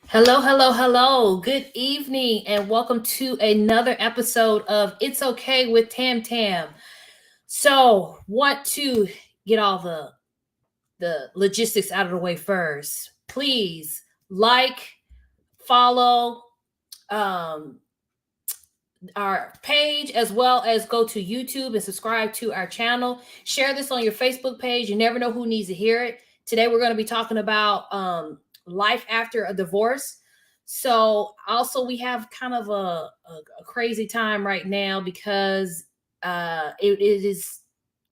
Hello, hello, hello. Good evening, and welcome to another episode of It's Okay with Tam Tam. So, want to get all the logistics out of the way first. Please like, follow um, our page, as well as go to YouTube and subscribe to our channel. Share this on your Facebook page. You never know who needs to hear it. Today, we're going to be talking about life after a divorce. So, also, we have kind of a crazy time right now because it is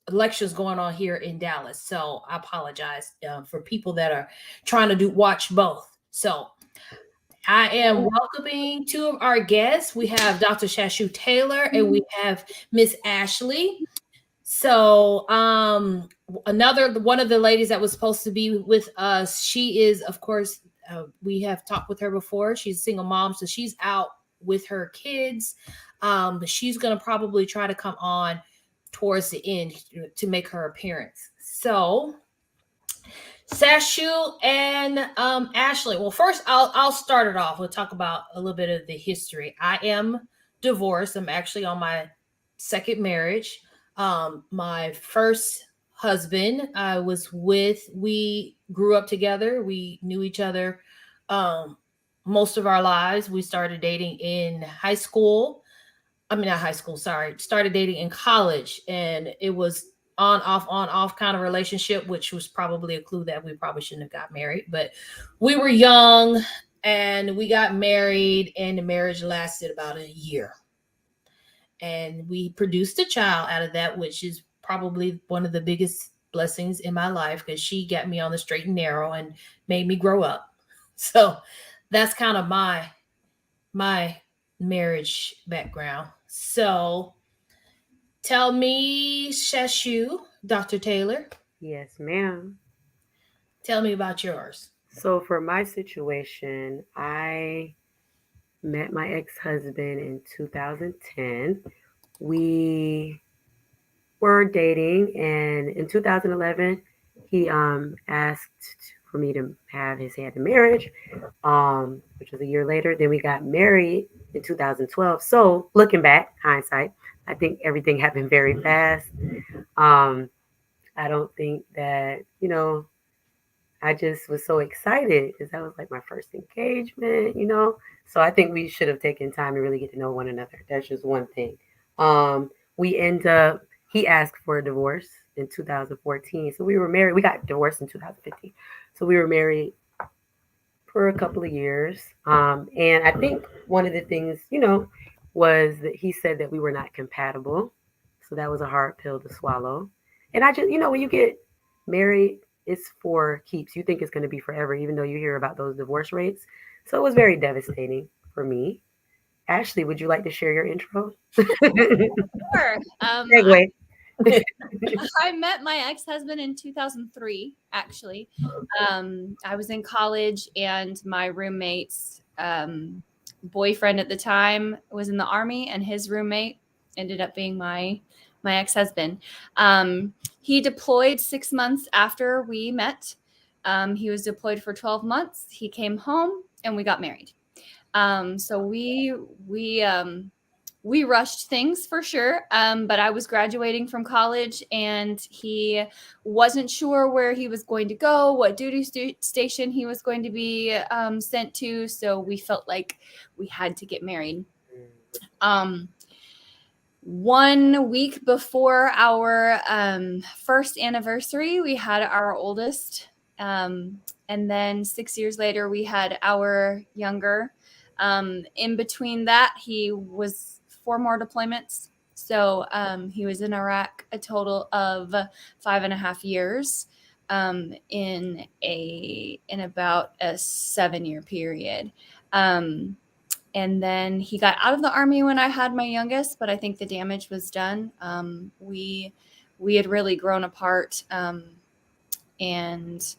elections going on here in Dallas. So, I apologize for people that are trying to watch both. So, I am welcoming two of our guests. We have Dr. Shashu Taylor and we have Miss Ashley. So, another one of the ladies that was supposed to be with us, she is, of course, we have talked with her before. She's a single mom, so she's out with her kids. But she's going to probably try to come on towards the end to make her appearance. So, Sashu and Ashley. Well, first I'll start it off. We'll talk about a little bit of the history. I am divorced. I'm actually on my second marriage. My first husband I was with, we grew up together. We knew each other most of our lives. We started dating in high school. I mean, not high school, sorry. Started dating in college, and it was on off kind of relationship, which was probably a clue that we probably shouldn't have got married. But we were young and we got married, and the marriage lasted about a year. And we produced a child out of that, which is probably one of the biggest blessings in my life because she got me on the straight and narrow and made me grow up. So that's kind of my marriage background. So tell me, Shashu, Dr. Taylor, Yes, ma'am. tell me about yours. So for my situation, I met my ex-husband in 2010. We were dating, and in 2011, he asked for me to have his hand in marriage, which was a year later. Then we got married in 2012. So looking back, hindsight, I think everything happened very fast. Um, I don't think that, I just was so excited because that was like my first engagement. So I think we should have taken time to really get to know one another. That's just one thing. we end up, he asked for a divorce in 2014. So we were married. We got divorced in 2015. So we were married for a couple of years. And I think one of the things, was that he said that we were not compatible. So that was a hard pill to swallow. And I just, when you get married, it's for keeps. You think it's going to be forever, even though you hear about those divorce rates. So it was very devastating for me. Ashley, would you like to share your intro? Sure. Segue. I met my ex-husband in 2003, actually. I was in college and my roommate's boyfriend at the time was in the Army, and his roommate ended up being my ex-husband. He deployed 6 months after we met. He was deployed for 12 months. He came home and we got married. So we rushed things for sure. But I was graduating from college and he wasn't sure where he was going to go, what duty station he was going to be sent to. So we felt like we had to get married. 1 week before our first anniversary, we had our oldest. And then 6 years later, we had our younger. In between that, he was 4 more deployments. So he was in Iraq a total of 5.5 years in about a 7-year period. And then he got out of the Army when I had my youngest, but I think the damage was done. We had really grown apart, and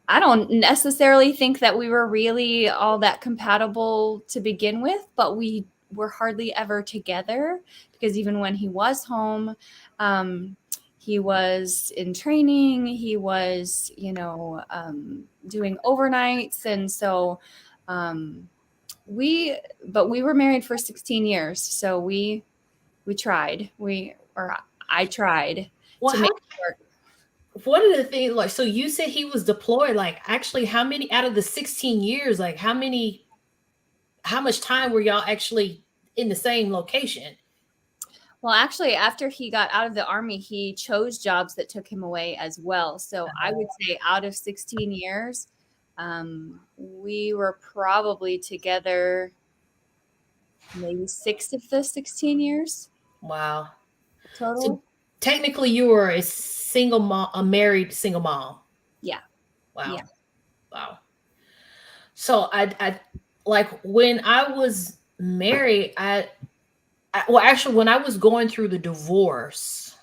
I don't necessarily think that we were really all that compatible to begin with, but we were hardly ever together because even when he was home, he was in training, he was, doing overnights. And so we were married for 16 years. So we tried, I tried Well, to how, make it work. one of the things, like, so you said he was deployed. Like, actually, how many out of the 16 years? Like, how much time were y'all actually in the same location? Well, actually, after he got out of the Army, he chose jobs that took him away as well. So I would say out of 16 years, we were probably together maybe 6 of the 16 years Wow. So total. technically, you were a single mom, a married single mom. Yeah. Wow. Yeah. Wow. So I like when I was married, well, actually, when I was going through the divorce,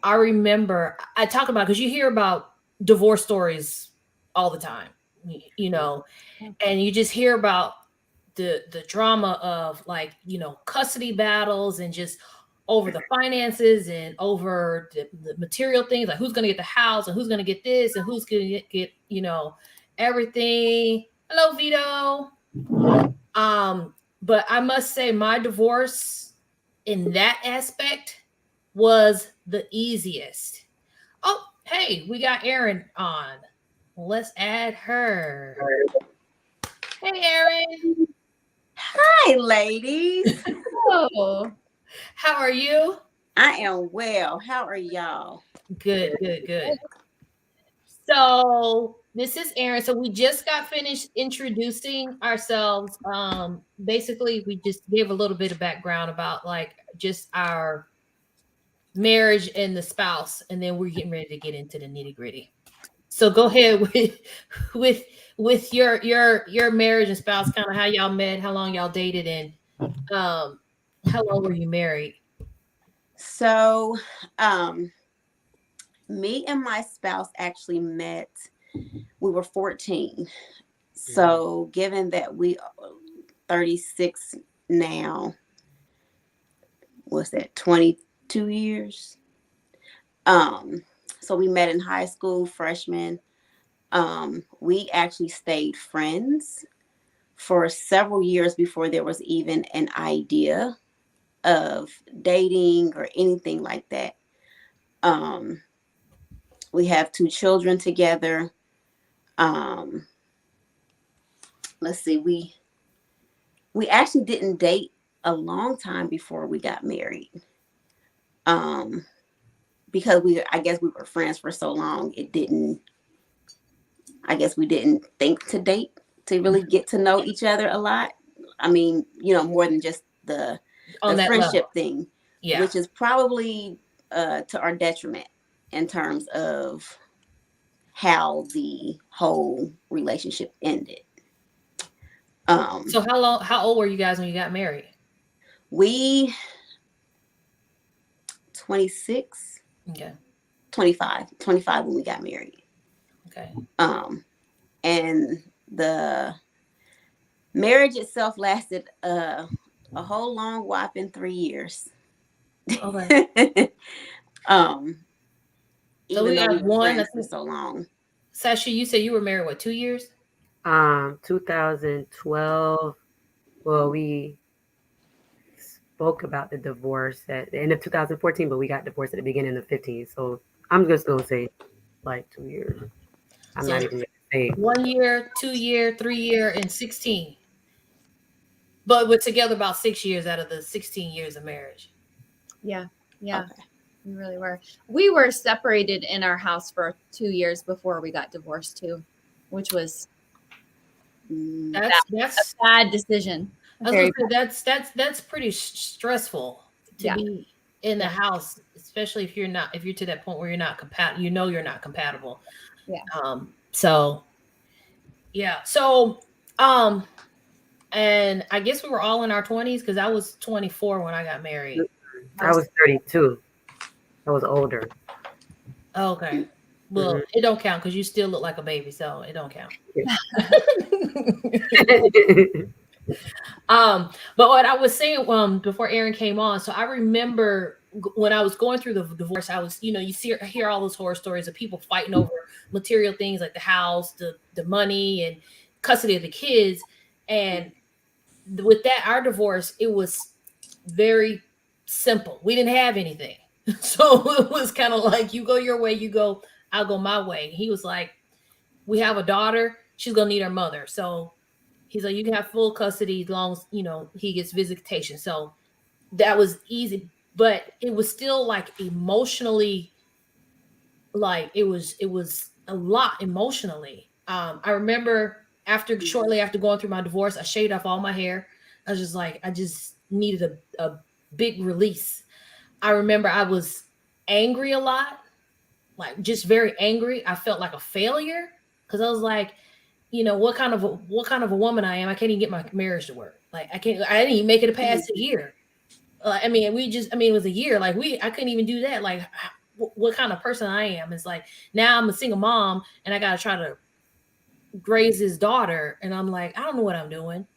I remember I talk about, because you hear about divorce stories all the time, you know, and you just hear about the drama of, like, custody battles and just over the finances and over the material things, like who's going to get the house and who's going to get this and who's going to get everything. Hello, Vito. But I must say my divorce in that aspect was the easiest. Oh, hey, we got Erin on. Let's add her. Hey, Erin. Hi, ladies. Oh, How are you? I am well. How are y'all? Good, good, good. So this is Erin. So we just got finished introducing ourselves. Basically, we just gave a little bit of background about, like, just our marriage and the spouse, and then we're getting ready to get into the nitty gritty. So go ahead with with your marriage and spouse, kind of how y'all met, how long y'all dated, and how long were you married? So, um, me and my spouse actually met. We were 14. So, given that we 36 now, what's that? 22 years. Um, so we met in high school, freshman. We actually stayed friends for several years before there was even an idea of dating or anything like that. Um, we have 2 children together. Um, let's see, we actually didn't date a long time before we got married. because I guess we were friends for so long, I guess we didn't think to date to really get to know each other a lot. I mean, more than just the On that friendship level. thing, Yeah. which is probably to our detriment in terms of how the whole relationship ended. So how old were you guys when you got married? We 26, Okay. 25 when we got married. Okay. And the marriage itself lasted a whole long whopping 3 years. Okay. So Even we though we got were one. I friends for think, so long. Sasha, you said you were married, what, 2 years? 2012. Well, we spoke about the divorce at the end of 2014, but we got divorced at the beginning of 15. So I'm just gonna say like 2 years. I'm So not even gonna say 1 year, 2 year, 3 year, and 16. But we're together about 6 years out of the 16 years of marriage. Yeah. Okay. We really were. We were separated in our house for 2 years before we got divorced too, which was That's a bad decision. I was Very gonna say that's pretty stressful to Yeah. be in the Yeah. house, especially if you're to that point where you're not compatible. You're not compatible. Yeah. So yeah. So and I guess we were all in our 20s because I was 24 when I got married. I was 32. I was older. Okay. Well, it don't count because you still look like a baby, so it don't count. But what I was saying before Aaron came on, so I remember when I was going through the divorce, I was, you hear all those horror stories of people fighting over material things like the house, the money, and custody of the kids. And with that, our divorce, it was very simple. We didn't have anything. So it was kind of like, you go your way, I'll go my way. He was like, we have a daughter, she's gonna need her mother. So he's like, you can have full custody as long as he gets visitation. So that was easy, but it was still like emotionally, like it was a lot emotionally. I remember shortly after going through my divorce, I shaved off all my hair. I was just like, I just needed a big release. I remember I was angry a lot, like just very angry. I felt like a failure because I was like, what kind of a woman I am. I can't even get my marriage to work. Like I didn't even make it past a year. I mean, it was a year. Like I couldn't even do that. Like what kind of person I am is like, now I'm a single mom and I got to try to raise his daughter. And I'm like, I don't know what I'm doing.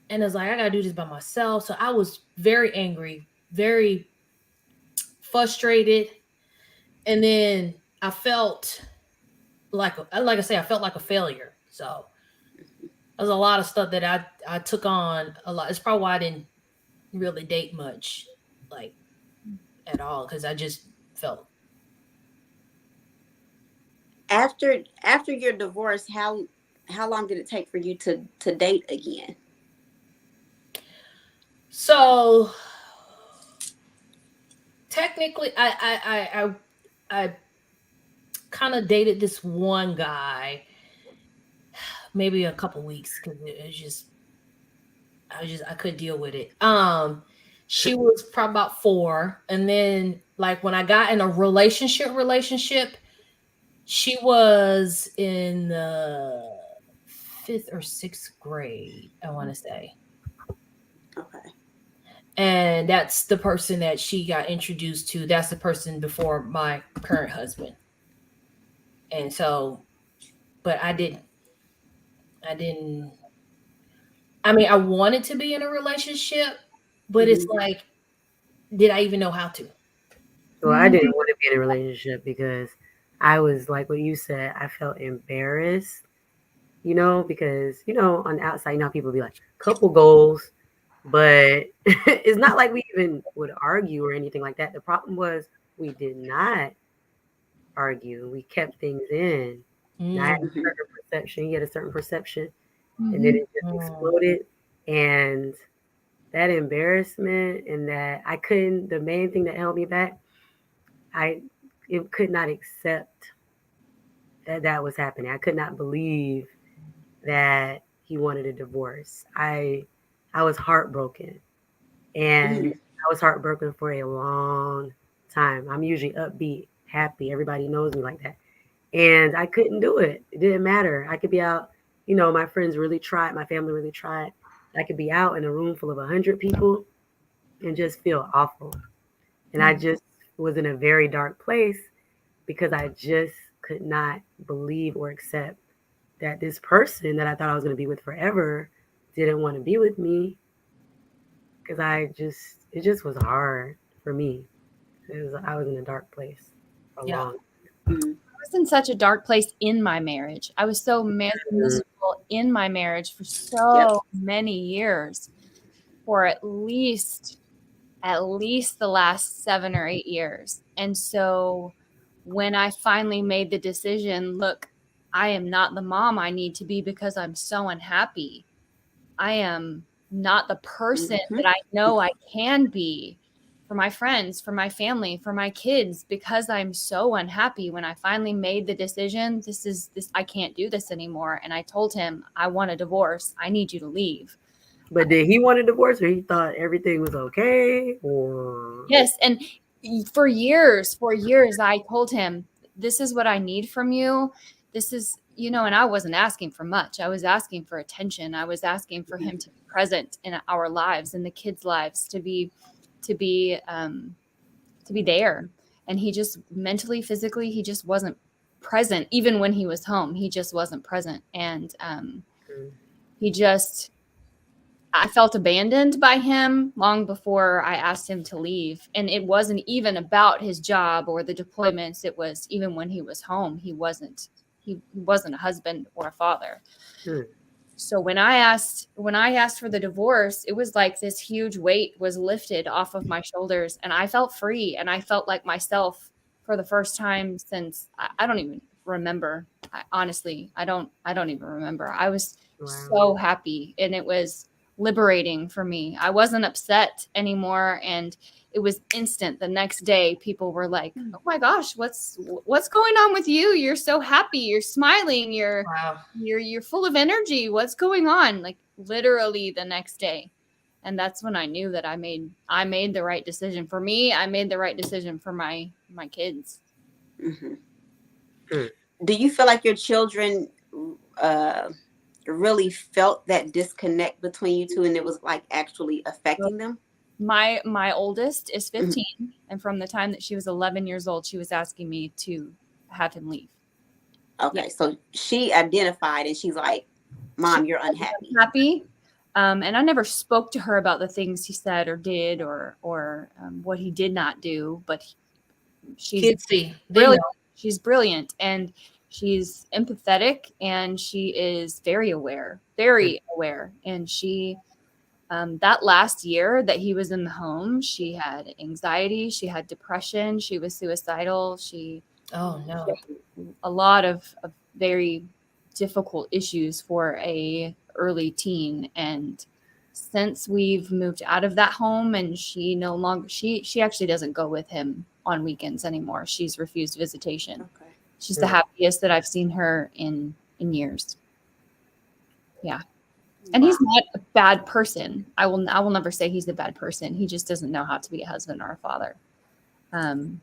And it's like, I got to do this by myself. So I was very angry, very frustrated. And then I felt like I say, I felt like a failure. So there's a lot of stuff that I took on a lot. It's probably why I didn't really date much, like at all, because I just felt. After your divorce, how long did it take for you to date again? So technically, I kind of dated this one guy maybe a couple weeks because I couldn't deal with it. She was probably about 4, and then like when I got in a relationship, she was in the 5th or 6th grade, I want to say. Okay. And that's the person that she got introduced to. That's the person before my current husband. And so, but I didn't, I mean, I wanted to be in a relationship, but it's like, did I even know how to? So I didn't want to be in a relationship because I was like what you said, I felt embarrassed, because, on the outside, people be like, couple goals, but it's not like we even would argue or anything like that. The problem was we did not argue. We kept things in. And I had a certain perception, he had a certain perception, and then it just exploded. And that embarrassment and that the main thing that held me back it could not accept that that was happening. I could not believe that he wanted a divorce. I was heartbroken, and Mm-hmm. I was heartbroken for a long time. I'm usually upbeat, happy. Everybody knows me like that. And I couldn't do it. It didn't matter. I could be out, my friends really tried, my family really tried. I could be out in a room full of 100 people and just feel awful. And I Mm. just was in a very dark place because I just could not believe or accept that this person that I thought I was going to be with forever didn't want to be with me, because it just was hard for me. I was in a dark place for Yeah. long. Mm-hmm. I was in such a dark place in my marriage. I was so Mm, miserable in my marriage for Yep. so many years, for at least the last 7 or 8 years. And so when I finally made the decision, look, I am not the mom I need to be because I'm so unhappy. I am not the person Mm-hmm. that I know I can be for my friends, for my family, for my kids, because I'm so unhappy. When I finally made the decision, I can't do this anymore. And I told him, I want a divorce. I need you to leave. but did he want a divorce, or he thought everything was okay? Or Yes, and for years, I told him, "This is what I need from you. This is, and I wasn't asking for much. I was asking for attention. I was asking for him to be present in our lives, in the kids' lives, to be, to be there. And he just mentally, physically, he just wasn't present. Even when he was home, he just wasn't present, and mm, he just I felt abandoned by him long before I asked him to leave. And it wasn't even about his job or the deployments. It was even when he was home, he wasn't a husband or a father. mm, So when I asked for the divorce, it was like this huge weight was lifted off of my shoulders, and I felt free, and I felt like myself for the first time since I don't even remember. Honestly, I don't even remember. I was wow. so happy, and it was liberating for me. I wasn't upset anymore, and it was instant. The next day people were like, "Oh my gosh, what's going on with you? You're so happy. You're smiling. You're Wow. you're you're full of energy. What's going on?" Like literally the next day. And that's when I knew that I made the right decision for me. I made the right decision for my kids. Mm-hmm. Mm. Do you feel like your children uh, really felt that disconnect between you two, and it was like actually affecting them? My oldest is Mhm. 15, and from the time that she was 11 years old, she was asking me to have him leave. Yeah. Okay, so she identified and she's like, She "Mom, you're was unhappy." unhappy. And I never spoke to her about the things he said or did, or what he did not do, but she's Kids see. They brilliant. know. She's brilliant, and she's empathetic, and she is very aware. And she, that last year that he was in the home, she had anxiety, she had depression, she was suicidal, Oh she no. had a lot of very difficult issues for a early teen. And since we've moved out of that home, and she no longer she actually doesn't go with him on weekends anymore. She's refused visitation. Okay. She's the Mm. happiest that I've seen her in years. Yeah. And Wow. he's not a bad person. I will never say he's a bad person. He just doesn't know how to be a husband or a father. Um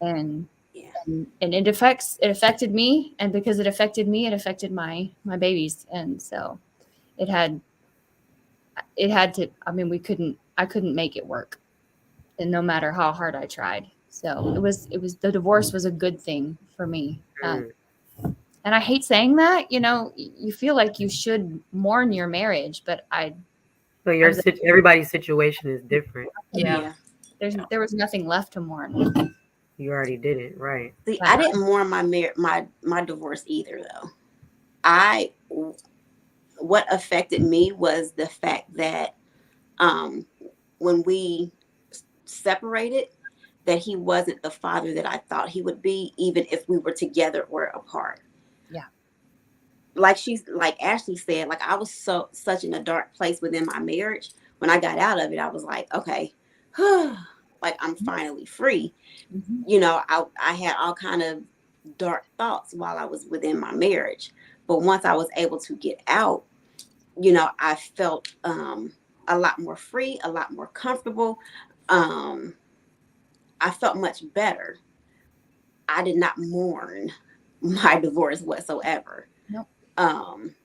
and Yeah. and it affected me, and because it affected me, it affected my babies. And so it had to, I mean, I couldn't make it work, and no matter how hard I tried. So it was the divorce was a good thing for me. Mm. And I hate saying that, you feel like you should mourn your marriage, but But I was everybody's situation is different. Yeah. Yeah. there was nothing left to mourn. You already did it, right? See, But I didn't mourn my divorce either, though. I What affected me was the fact that um, when we separated, that he wasn't the father that I thought he would be, even if we were together or apart. yeah. Like Ashley said, like I was such in a dark place within my marriage. When I got out of it, I was like, okay, like I'm finally free. Mhm. I had all kind of dark thoughts while I was within my marriage. But once I was able to get out, I felt a lot more free, a lot more comfortable. Um, I felt much better. I did not mourn my divorce whatsoever. Nope. Um,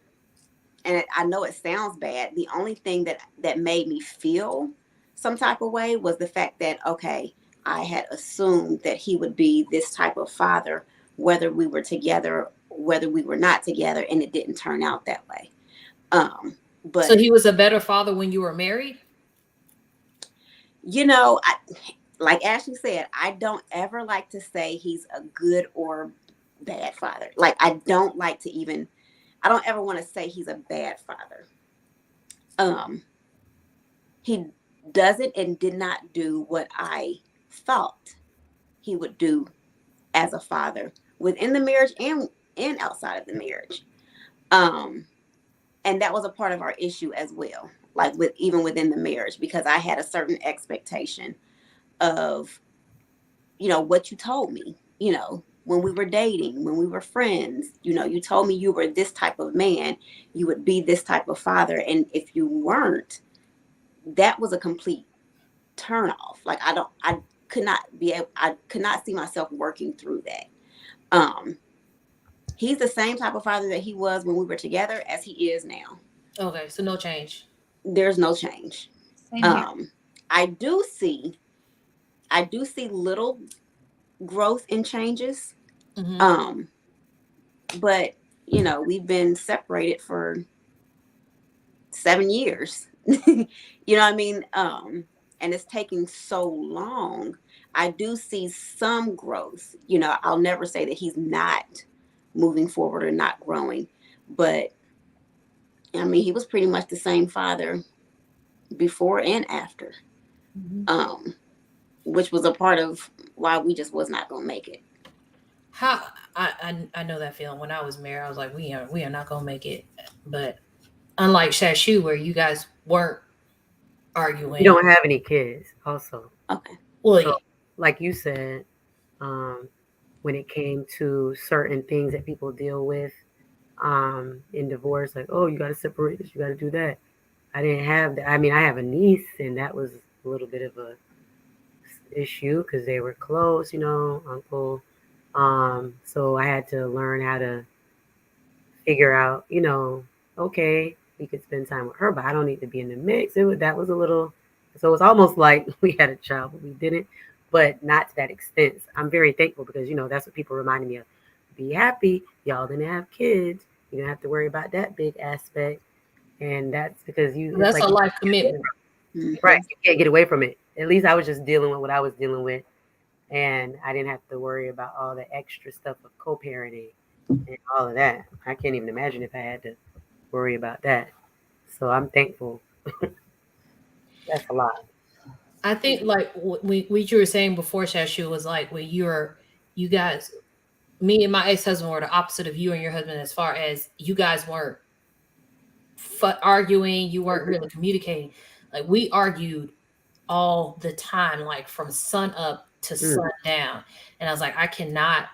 and I know it sounds bad. The only thing that made me feel some type of way was the fact that, okay, I had assumed that he would be this type of father, whether we were together, whether we were not together, and it didn't turn out that way. So But he was a better father when you were married? I, like Ashley said, I don't ever like to say he's a good or bad father. Like I don't ever want to say he's a bad father. Um, he doesn't and did not do what I thought he would do as a father within the marriage and outside of the marriage. Um, and that was a part of our issue as well. Like with even within the marriage, because I had a certain expectation of, what you told me, when we were dating, when we were friends, you told me you were this type of man, you would be this type of father. And if you weren't, that was a complete turn off. Like I could not see myself working through that. Um, he's the same type of father that he was when we were together as he is now. Okay, so no change. There's no change. Same here. Um, I do see, I do see little growth and changes. Hmm. Um, but we've been separated for 7 years. You know what I mean? And it's taking so long. I do see some growth. I'll never say that he's not moving forward or not growing, but I mean, he was pretty much the same father before and after, Mhm. um, which was a part of why we just was not gonna make it. How I know that feeling. When I was married, I was like, we are not gonna make it. But unlike Shashu, where you guys weren't You arguing, don't have any kids, also. Okay. well, So, like you said, um, when it came to certain things that people deal with in divorce, like, oh, you got to separate this, you got to do that. I didn't have that. I mean, I have a niece, and that was a little bit of a issue because they were close, uncle. So I had to learn how to figure out, okay, we could spend time with her, but I don't need to be in the mix. That was a little, so it was almost like we had a child, but we didn't, but not to that extent. I'm very thankful because, that's what people reminded me of. Be happy. Y'all didn't have kids. You don't have to worry about that big aspect. And that's because it's that's like, a life commitment. right, Hmm. you can't get away from it. At least I was just dealing with what I was dealing with. And I didn't have to worry about all the extra stuff of co-parenting and all of that. I can't even imagine if I had to worry about that. So I'm thankful. That's a lot. I think like what you were saying before, Shashu, was like when you guys, me and my ex husband were the opposite of you and your husband as far as you guys weren't arguing, you weren't really communicating. Like we argued all the time, like from sun up to Mm, sun down. And I was like, I cannot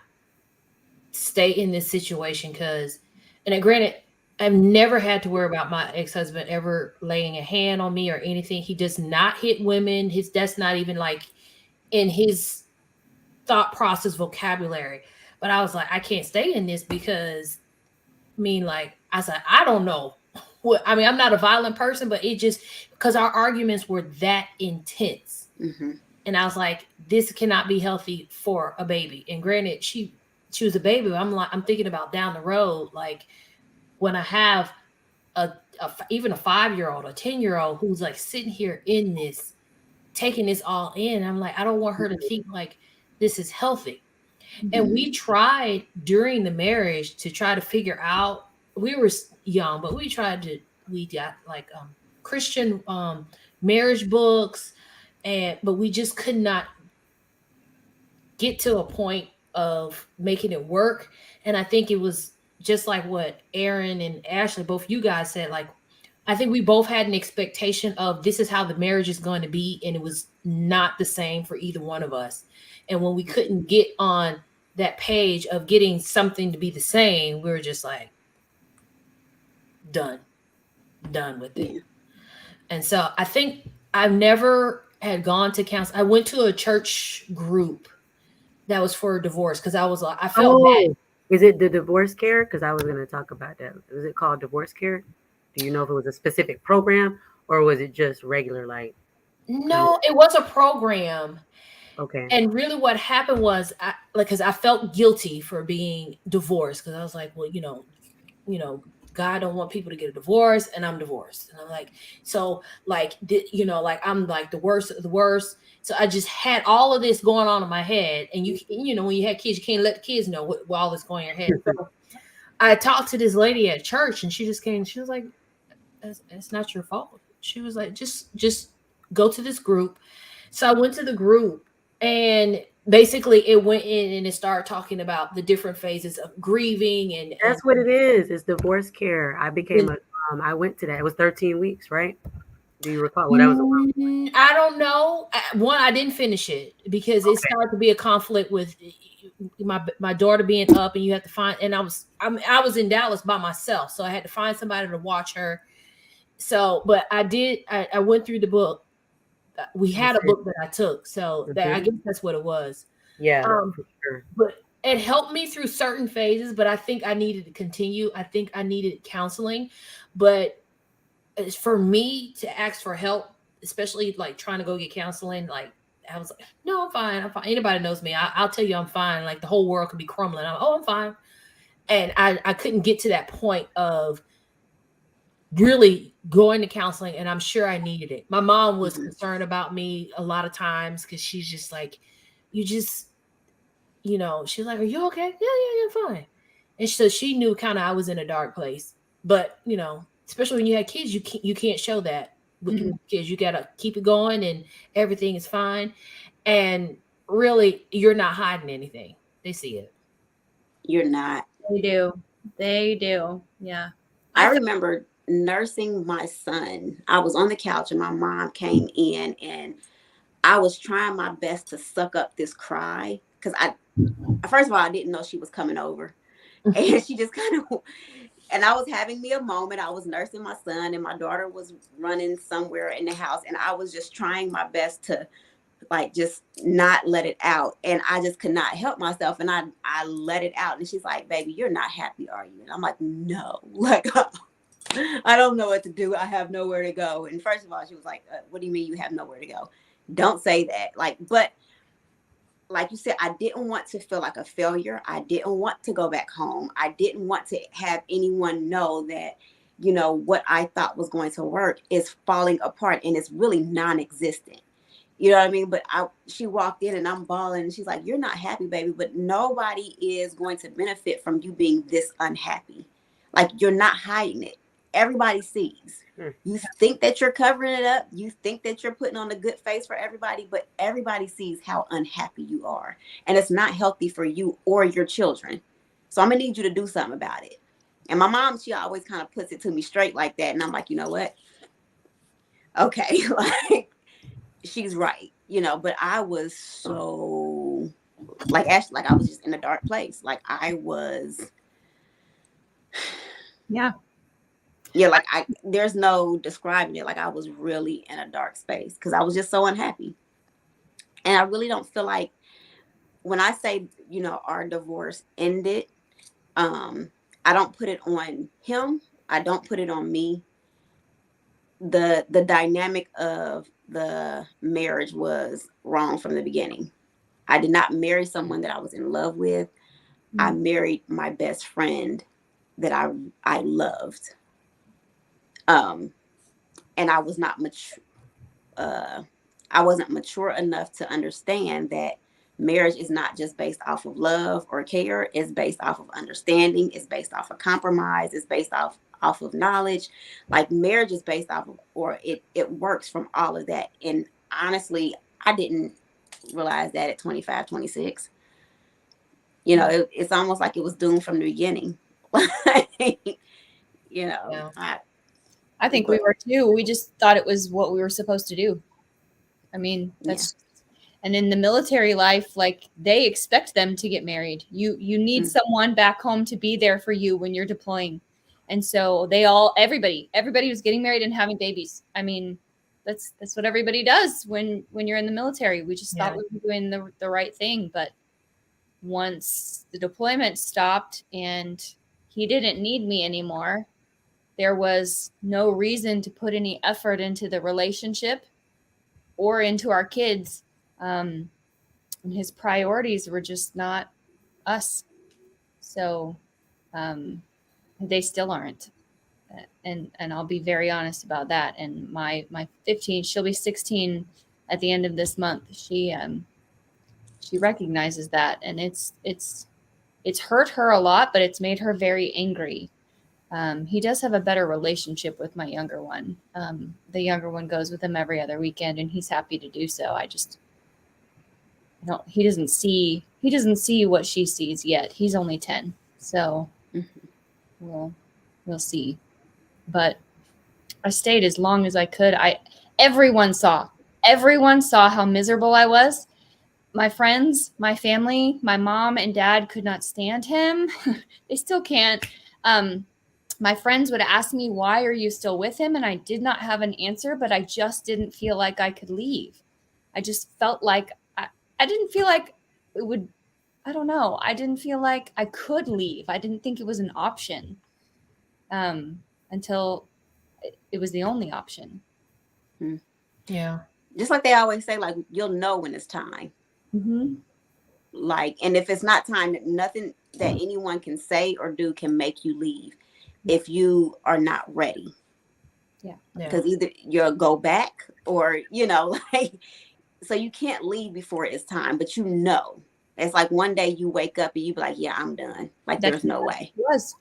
stay in this situation because, and then granted, I've never had to worry about my ex husband ever laying a hand on me or anything. He does not hit women. That's not even like in his thought process vocabulary. But I was like, I can't stay in this because like I said, I don't know. I mean, I'm not a violent person, but it just because our arguments were that intense. Hmm. And I was like, this cannot be healthy for a baby. And granted, she was a baby. But I'm thinking about down the road, like when I have even a 5-year old, a 10-year old who's like sitting here in this, taking this all in. I'm like, I don't want her to think like this is healthy. And Mhm. we tried during the marriage to try to figure out. We were young, but we got like Christian marriage books, and but we just could not get to a point of making it work. And I think it was just like what Aaron and Ashley, both you guys said, like I think we both had an expectation of this is how the marriage is going to be, and it was not the same for either one of us. And when we couldn't get on that page of getting something to be the same, we were just like, done, done with it. Yeah. And so I think I've never had gone to counsel. I went to a church group that was for divorce because I was like, I felt bad. Oh, is it the divorce care? Because I was going to talk about that. Was it called divorce care? Do you know if it was a specific program or was it just regular, like, kind of? No, it was a program. Okay. And really what happened was because I felt guilty for being divorced because I was like, well, God don't want people to get a divorce, and I'm divorced, and I'm like, so like, like I'm like the worst of the worst. So I just had all of this going on in my head, and when you have kids, you can't let the kids know what all this going in your head. So I talked to this lady at church, and she just came. She was like, "It's not your fault." She was like, "Just go to this group." So I went to the group, and basically it went in and it started talking about the different phases of grieving and That's what it is. It's divorce care. I went to that. It was 13 weeks, right? Do you recall? Well, that was I don't know. One, I didn't finish it because it started to be a conflict with my daughter being up, and you have to find. And I was in Dallas by myself, so I had to find somebody to watch her. So, but I did. I went through the book. We had a book that I took, so that I guess that's what it was. Yeah, for sure. But it helped me through certain phases. But I think I needed to continue. I think I needed counseling, but for me to ask for help, especially like trying to go get counseling, like I was like, no, I'm fine. I'm fine. Anybody knows me. I'll tell you I'm fine. Like the whole world could be crumbling. I'm fine. And I couldn't get to that point of really going to counseling. And I'm sure I needed it. My mom was concerned about me a lot of times because she's just like, you just, she's like, are you okay? Yeah, fine. And so she knew kind of I was in a dark place. But, especially when you had kids, you can't show that with kids. You gotta keep it going and everything is fine. And really, you're not hiding anything. They see it. You're not. They do. Yeah. I remember nursing my son. I was on the couch and my mom came in, and I was trying my best to suck up this cry because first of all, I didn't know she was coming over. And she just kind of, and I was having me a moment. I was nursing my son and my daughter was running somewhere in the house. And I was just trying my best to like, just not let it out. And I just could not help myself. And I let it out. And she's like, baby, you're not happy, are you? And I'm like, no, like, I don't know what to do. I have nowhere to go. And first of all, she was like, what do you mean you have nowhere to go? Don't say that. Like, but like you said, I didn't want to feel like a failure. I didn't want to go back home. I didn't want to have anyone know that, what I thought was going to work is falling apart and it's really non-existent. You know what I mean? But she walked in and I'm bawling and she's like, you're not happy, baby, but nobody is going to benefit from you being this unhappy. Like, you're not hiding it. Everybody sees. You think that you're covering it up. You think that you're putting on a good face for everybody, but everybody sees how unhappy you are. And it's not healthy for you or your children. So I'm going to need you to do something about it. And my mom, she always kind of puts it to me straight like that. And I'm like, you know what? Okay. Like, she's right. But I was so like, Ashley, like I was just in a dark place. Like I was. Yeah. Yeah, like there's no describing it. Like I was really in a dark space because I was just so unhappy. And I really don't feel like when I say, our divorce ended, I don't put it on him. I don't put it on me. The dynamic of the marriage was wrong from the beginning. I did not marry someone that I was in love with. I married my best friend that I loved. And I was not mature. I wasn't mature enough to understand that marriage is not just based off of love or care. It's based off of understanding. It's based off of compromise. It's based off of knowledge. Like marriage is based off of, or it works from all of that. And honestly, I didn't realize that at 25, 26. It's almost like it was doomed from the beginning. Yeah. I think we were too. We just thought it was what we were supposed to do. I mean, that's and in the military life, like they expect them to get married. You need someone back home to be there for you when you're deploying. And so everybody was getting married and having babies. I mean, that's what everybody does when you're in the military. We just thought we were doing the right thing, but once the deployment stopped and he didn't need me anymore, there was no reason to put any effort into the relationship or into our kids. And his priorities were just not us. So they still aren't. And I'll be very honest about that. And my 15, she'll be 16 at the end of this month. She recognizes that, and it's hurt her a lot, but it's made her very angry. He does have a better relationship with my younger one. The younger one goes with him every other weekend, and he's happy to do so. He doesn't see what she sees yet. He's only 10, so we'll see. But I stayed as long as I could. Everyone saw how miserable I was. My friends, my family, my mom and dad could not stand him. They still can't. My friends would ask me, why are you still with him? And I did not have an answer, but I just didn't feel like I could leave. I just felt like I didn't feel like it would, I don't know. I didn't feel like I could leave. I didn't think it was an option until it was the only option. Yeah. Just like they always say, like, you'll know when it's time. Mm-hmm. Like, and if it's not time, nothing that anyone can say or do can make you leave if you are not ready. Yeah. Because either you'll go back or, like, so you can't leave before it's time, but it's like one day you wake up and you be like, yeah, I'm done. Like, there's no way. It was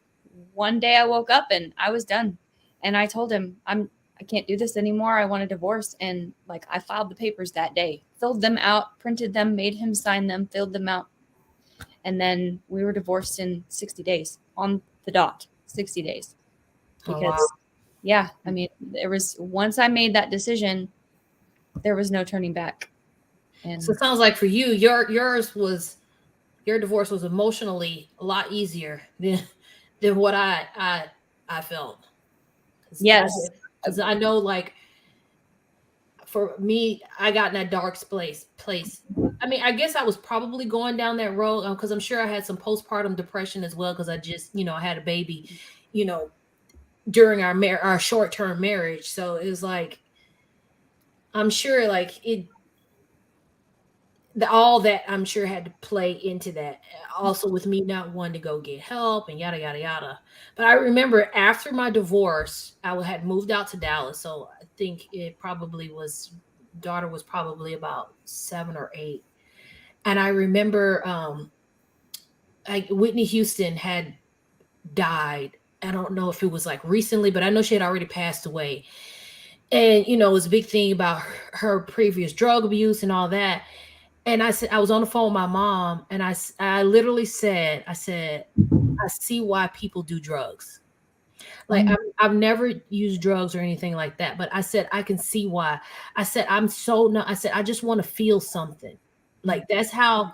one day I woke up and I was done. And I told him, I can't do this anymore. I want a divorce. And like, I filed the papers that day, filled them out, printed them, made him sign them, filled them out. And then we were divorced in 60 days on the dot, 60 days. Because I mean, once I made that decision, there was no turning back. And so it sounds like for you, your divorce was emotionally a lot easier than what I felt. Yes. Because I know, like, for me, I got in that dark place. I mean, I guess I was probably going down that road because I'm sure I had some postpartum depression as well because I just, I had a baby, during our short-term marriage. So it was like, I'm sure, like, all that I'm sure had to play into that. Also with me not wanting to go get help and yada, yada, yada. But I remember after my divorce, I had moved out to Dallas. So I think daughter was probably about 7 or 8. And I remember Whitney Houston had died. I don't know if it was like recently, but I know she had already passed away. And, it was a big thing about her previous drug abuse and all that. And I said, I was on the phone with my mom, and I literally said, I see why people do drugs. Like, I've never used drugs or anything like that, but I said, I can see why. I said, I said, I just want to feel something. Like, that's how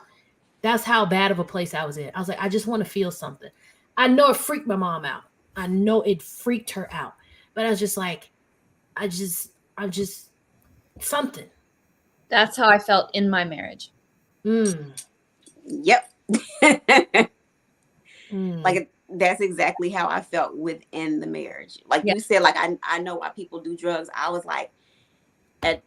bad of a place I was in. I was like, I just want to feel something. I know it freaked my mom out. I know it freaked her out, but I was just like, I'm just something. That's how I felt in my marriage. Yep. Like, that's exactly how I felt within the marriage. Like you said, like, I know why people do drugs. I was like, at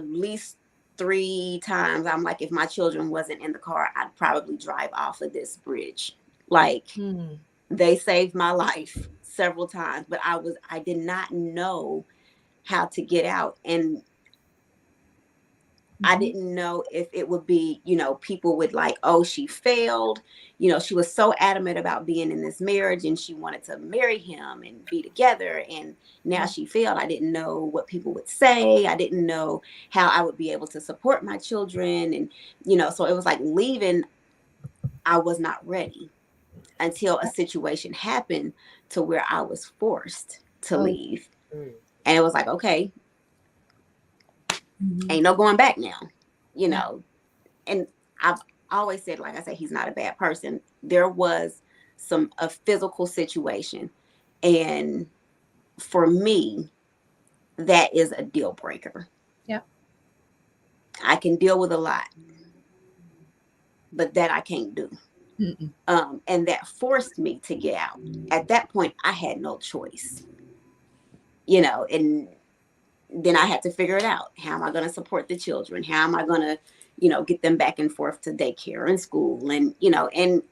least 3 times, I'm like, if my children wasn't in the car, I'd probably drive off of this bridge. Like, they saved my life several times, but I did not know how to get out. And I didn't know if it would be, people would like, oh, she failed. She was so adamant about being in this marriage and she wanted to marry him and be together. And now she failed. I didn't know what people would say. I didn't know how I would be able to support my children. And, so it was like leaving. I was not ready until a situation happened to where I was forced to leave. Mm. And it was like, okay, Mhm. ain't no going back now, you Yeah. know. And I've always said, like I said, he's not a bad person. There was a physical situation, and for me, that is a deal breaker. Yeah. I can deal with a lot, but that I can't do. Mm-mm. And that forced me to get out. At that point, I had no choice, you know, and then I had to figure it out. How am I going to support the children? How am I going to, get them back and forth to daycare and school? And, and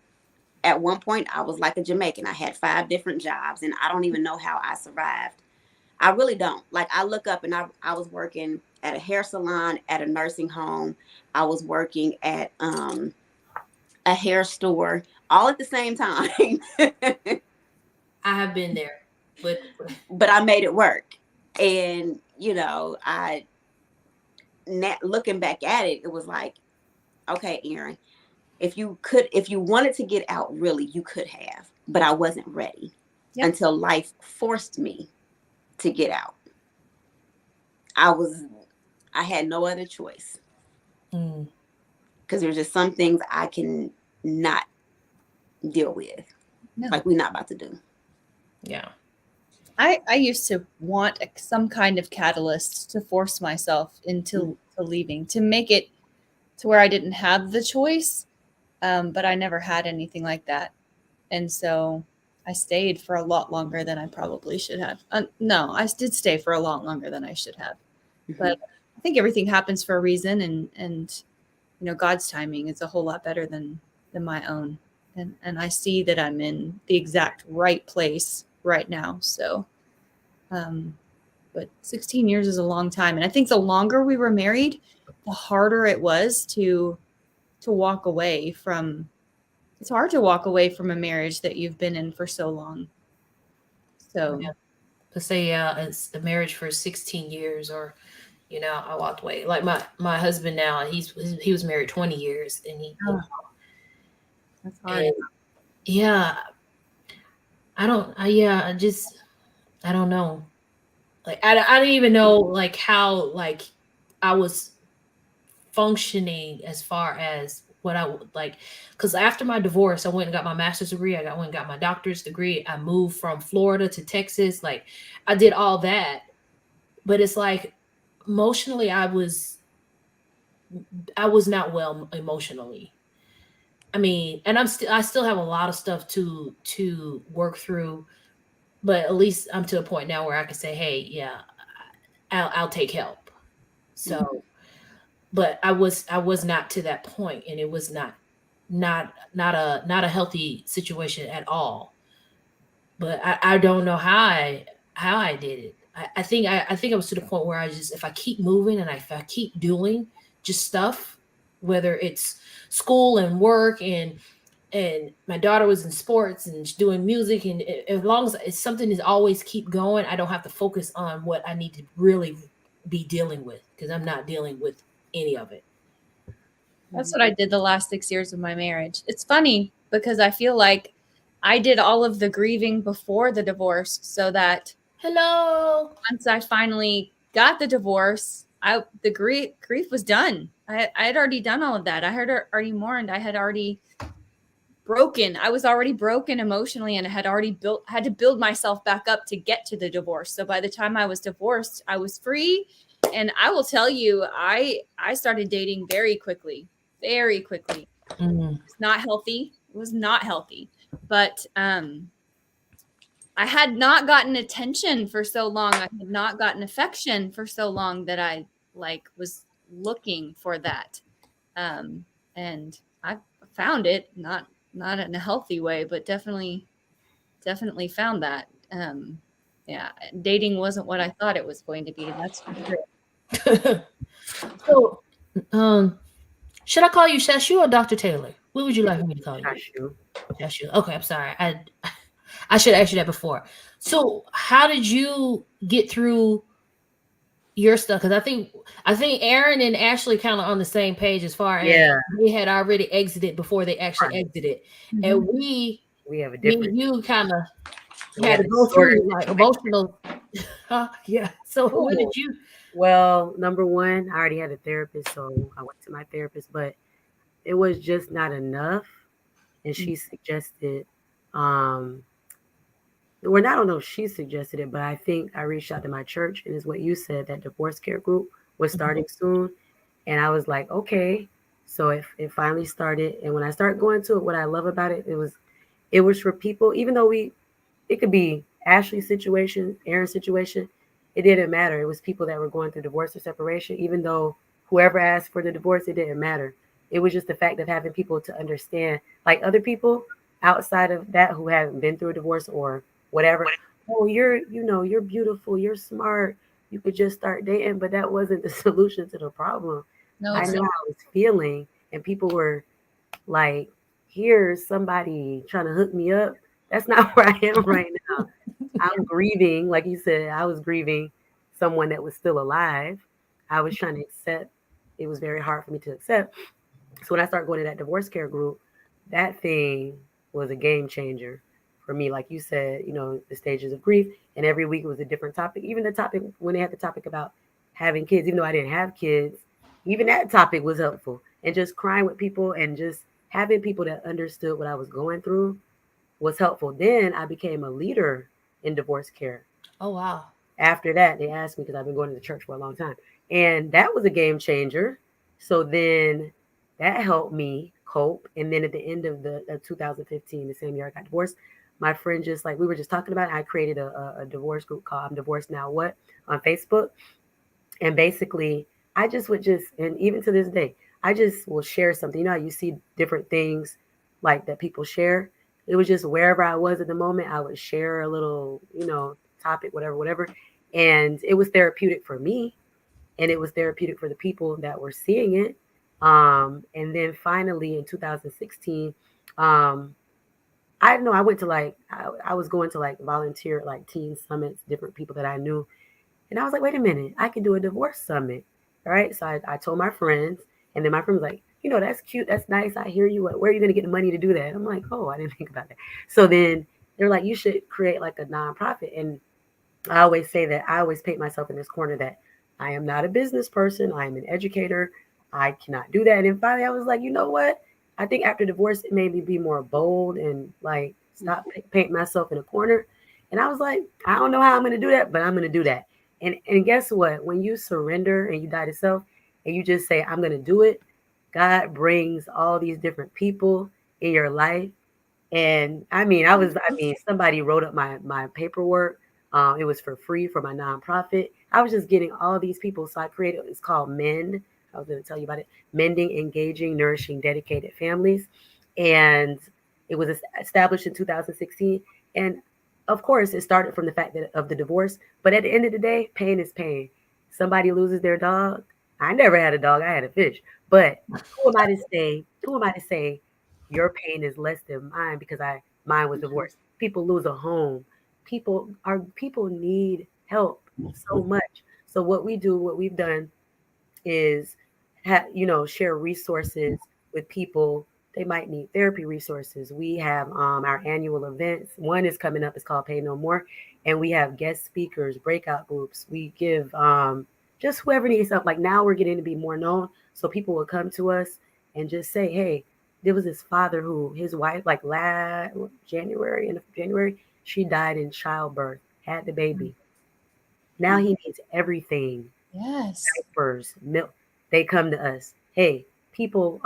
at one point I was like a Jamaican. I had 5 different jobs, and I don't even know how I survived. I really don't. Like, I look up and I was working at a hair salon, at a nursing home. I was working at a hair store, all at the same time. I have been there, but But I made it work. And, looking back at it, it was like, okay, Erin, if you wanted to get out, really, you could have, but I wasn't ready. Yep. Until life forced me to get out. I had no other choice, because there's just some things I can not deal with. No. Like we're not about to do. yeah. I used to want some kind of catalyst to force myself into leaving, to make it to where I didn't have the choice. But I never had anything like that. And so I stayed for a lot longer than I probably should have. No, I did stay for a lot longer than I should have. Mm-hmm. But I think everything happens for a reason, and God's timing is a whole lot better than my own. And I see that I'm in the exact right place right now. So but 16 years is a long time. And I think the longer we were married, the harder it was to walk away from. It's hard to walk away from a marriage that you've been in for so long. So Yeah. To say it's a marriage for 16 years, or I walked away. Like my husband now, he was married 20 years, and that's hard. and yeah, I don't I don't know. Like I didn't even know like how like I was functioning as far as what I would like, because after my divorce I went and got my master's degree, went and got my doctor's degree, I moved from Florida to Texas, like I did all that, but it's like emotionally I was not well emotionally. I mean, and I still have a lot of stuff to work through, but at least I'm to a point now where I can say, hey, yeah, I'll take help. So, but I was not to that point, and it was not a healthy situation at all. But I don't know how I did it. I think I was to the point where I just, if I keep moving and if I keep doing just stuff, whether it's school and work, and my daughter was in sports and she's doing music, and as long as it's something is always keep going, I don't have to focus on what I need to really be dealing with, because I'm not dealing with any of it. That's what I did the last 6 years of my marriage. It's funny because I feel like I did all of the grieving before the divorce, so that Hello. once I finally got the divorce, the grief was done. I had already done all of that. I had already mourned. I had already broken. I was already broken emotionally, and I had already had to build myself back up to get to the divorce. So by the time I was divorced, I was free. And I will tell you, I started dating very quickly. Very quickly. It's not healthy. It was not healthy. But I had not gotten attention for so long. I had not gotten affection for so long that I was looking for that. And I found it, not in a healthy way, but definitely found that. Yeah, dating wasn't what I thought it was going to be. That's for sure. So, should I call you Shashu or Dr. Taylor? What would you like me to call you? Shashu. Shashu. Okay, I'm sorry. I should have asked you that before. So, how did you get through your stuff? Because I think Aaron and Ashley kind of on the same page as far as they had already exited before they actually exited, and We have a me different. and you kind of We had have to a go shorter through like emotional Yeah. So what Ooh. did you? Well, number one, I already had a therapist, so I went to my therapist, but it was just not enough. And she suggested, um, well, I don't know if she suggested it, but I think I reached out to my church, and it's what you said, that divorce care group was starting soon. And I was like, okay. So it finally started. And when I started going to it, what I love about it, it was for people, even though it could be Ashley's situation, Aaron's situation. It didn't matter. It was people that were going through divorce or separation. Even though whoever asked for the divorce, it didn't matter. It was just the fact of having people to understand, like other people outside of that who haven't been through a divorce or whatever. Oh, you're beautiful, you're smart. You could just start dating, but that wasn't the solution to the problem. No, I it's know not. how I was feeling, and people were like, here's somebody trying to hook me up. That's not where I am right now. I'm grieving, like you said, I was grieving someone that was still alive. I was trying to accept. It was very hard for me to accept. So when I started going to that divorce care group, that thing was a game changer for me. Like you said, the stages of grief, and every week it was a different topic. Even the topic when they had the topic about having kids, even though I didn't have kids, even that topic was helpful. And just crying with people and just having people that understood what I was going through was helpful. Then I became a leader in divorce care. Oh wow. After that, they asked me because I've been going to the church for a long time. And that was a game changer. So then that helped me cope. And then at the end of the 2015, the same year I got divorced, my friend just like we were just talking about it, I created a divorce group called I'm Divorced Now What on Facebook. And basically, I just would just, and even to this day, I just will share something. You know how you see different things like that people share? It was just wherever I was at the moment, I would share a little, topic, whatever, whatever. And it was therapeutic for me, and it was therapeutic for the people that were seeing it. And then finally in 2016, um, I know I went to I was going to like volunteer at like teen summits, different people that I knew, and I was like, wait a minute, I could do a divorce summit. All right. So I told my friends, and then my friend was like, that's cute. That's nice. I hear you. Where are you going to get the money to do that? I'm like, oh, I didn't think about that. So then they're like, you should create like a nonprofit. And I always say that I always paint myself in this corner that I am not a business person. I am an educator. I cannot do that. And finally, I was like, you know what? I think after divorce, it made me be more bold and like stop painting myself in a corner. And I was like, I don't know how I'm going to do that, but I'm going to do that. And guess what? When you surrender and you die to self and you just say, I'm going to do it, God brings all these different people in your life. And somebody wrote up my paperwork. It was for free for my nonprofit. I was just getting all these people. So I created, it's called MEND. I was going to tell you about it. Mending, Engaging, Nourishing, Dedicated Families. And it was established in 2016. And of course, it started from the fact that of the divorce. But at the end of the day, pain is pain. Somebody loses their dog. I never had a dog. I had a fish. But who am I to say? Who am I to say your pain is less than mine because mine was divorced. People lose a home. People need help so much. So what we've done is share resources with people. They might need therapy resources. We have our annual events. One is coming up. It's called Pay No More, and we have guest speakers, breakout groups. We give just whoever needs help. Like now, we're getting to be more known, so people will come to us and just say, "Hey, there was this father who his wife, like last January, in January, she died in childbirth, had the baby. Now he needs everything, Yes. diapers, milk. They come to us. Hey, people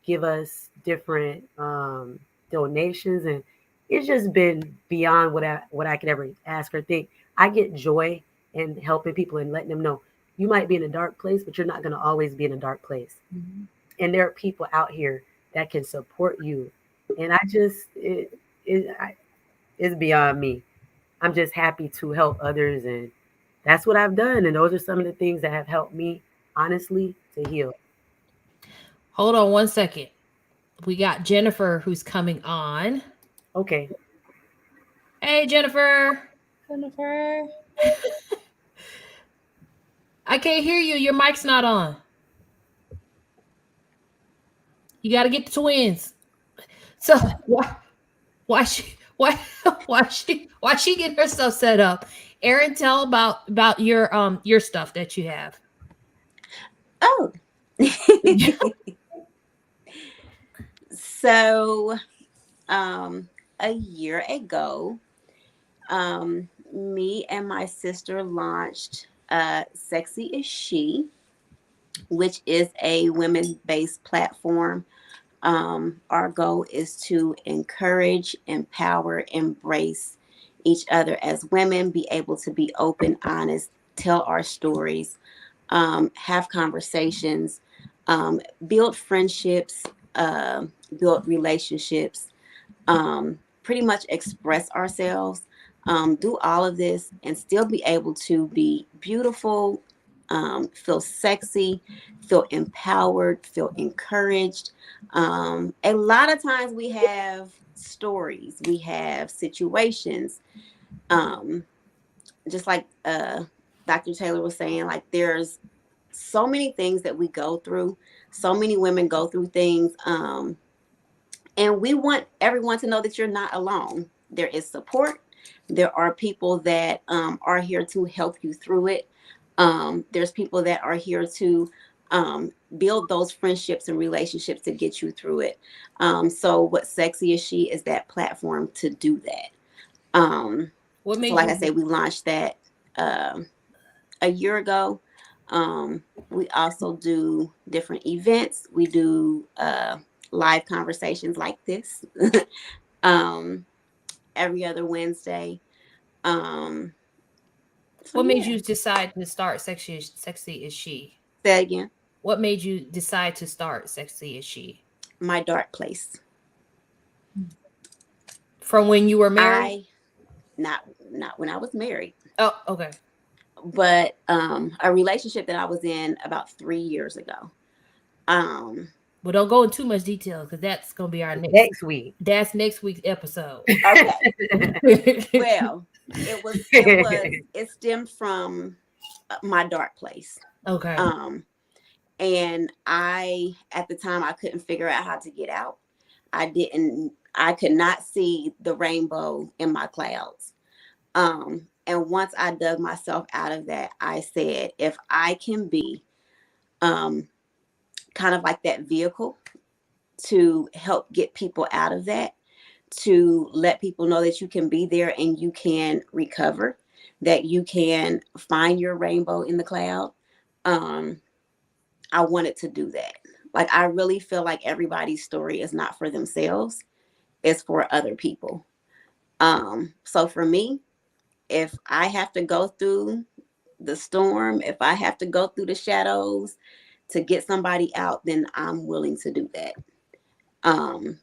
give us different donations, and it's just been beyond what I could ever ask or think. I get joy in helping people and letting them know you might be in a dark place, but you're not going to always be in a dark place. Mhm. And there are people out here that can support you. And I just it's beyond me. I'm just happy to help others, and that's what I've done. And those are some of the things that have helped me, honestly, to heal. Hold on one second. We got Jennifer who's coming on. Okay. Hey Jennifer. Jennifer. I can't hear you. Your mic's not on. You got to get the twins. So why she why she getting herself set up Erin, tell about your stuff that you have. Oh. So, a year ago, me and my sister launched Sexy is She, which is a women based platform. Our goal is to encourage, empower, embrace each other as women, be able to be open, honest, tell our stories, have conversations, build friendships, build relationships, pretty much express ourselves, do all of this, and still be able to be beautiful, feel sexy, feel empowered, feel encouraged. A lot of times we have stories, we have situations, um, just like Dr. Taylor was saying, like there's so many things that we go through. So many women go through things. And we want everyone to know that you're not alone. There is support. There are people that are here to help you through it. There's people that are here to build those friendships and relationships to get you through it. So, what Sexy is She is that platform to do that. What So, made like you I said, we launched that a year ago. We also do different events. We do live conversations like this um, every other Wednesday. Um, so what made yeah, you decide to start Sexy is She? say again. What made you decide to start Sexy is She? My dark place. From when you were married? I not when I was married, Oh, okay. but a relationship that I was in about 3 years ago. Um, Well, don't go in too much detail because that's gonna be our next. Next week. That's next week's episode. okay. Well, it stemmed from my dark place. Okay. Um, and at the time I couldn't figure out how to get out. I could not see the rainbow in my clouds. And once I dug myself out of that, I said, if I can be um, kind of like that vehicle to help get people out of that, to let people know that you can be there and you can recover, that you can find your rainbow in the cloud. Um, I wanted to do that. Like, I really feel like everybody's story is not for themselves, it's for other people. So for me, if I have to go through the storm, if I have to go through the shadows to get somebody out, then I'm willing to do that. Um,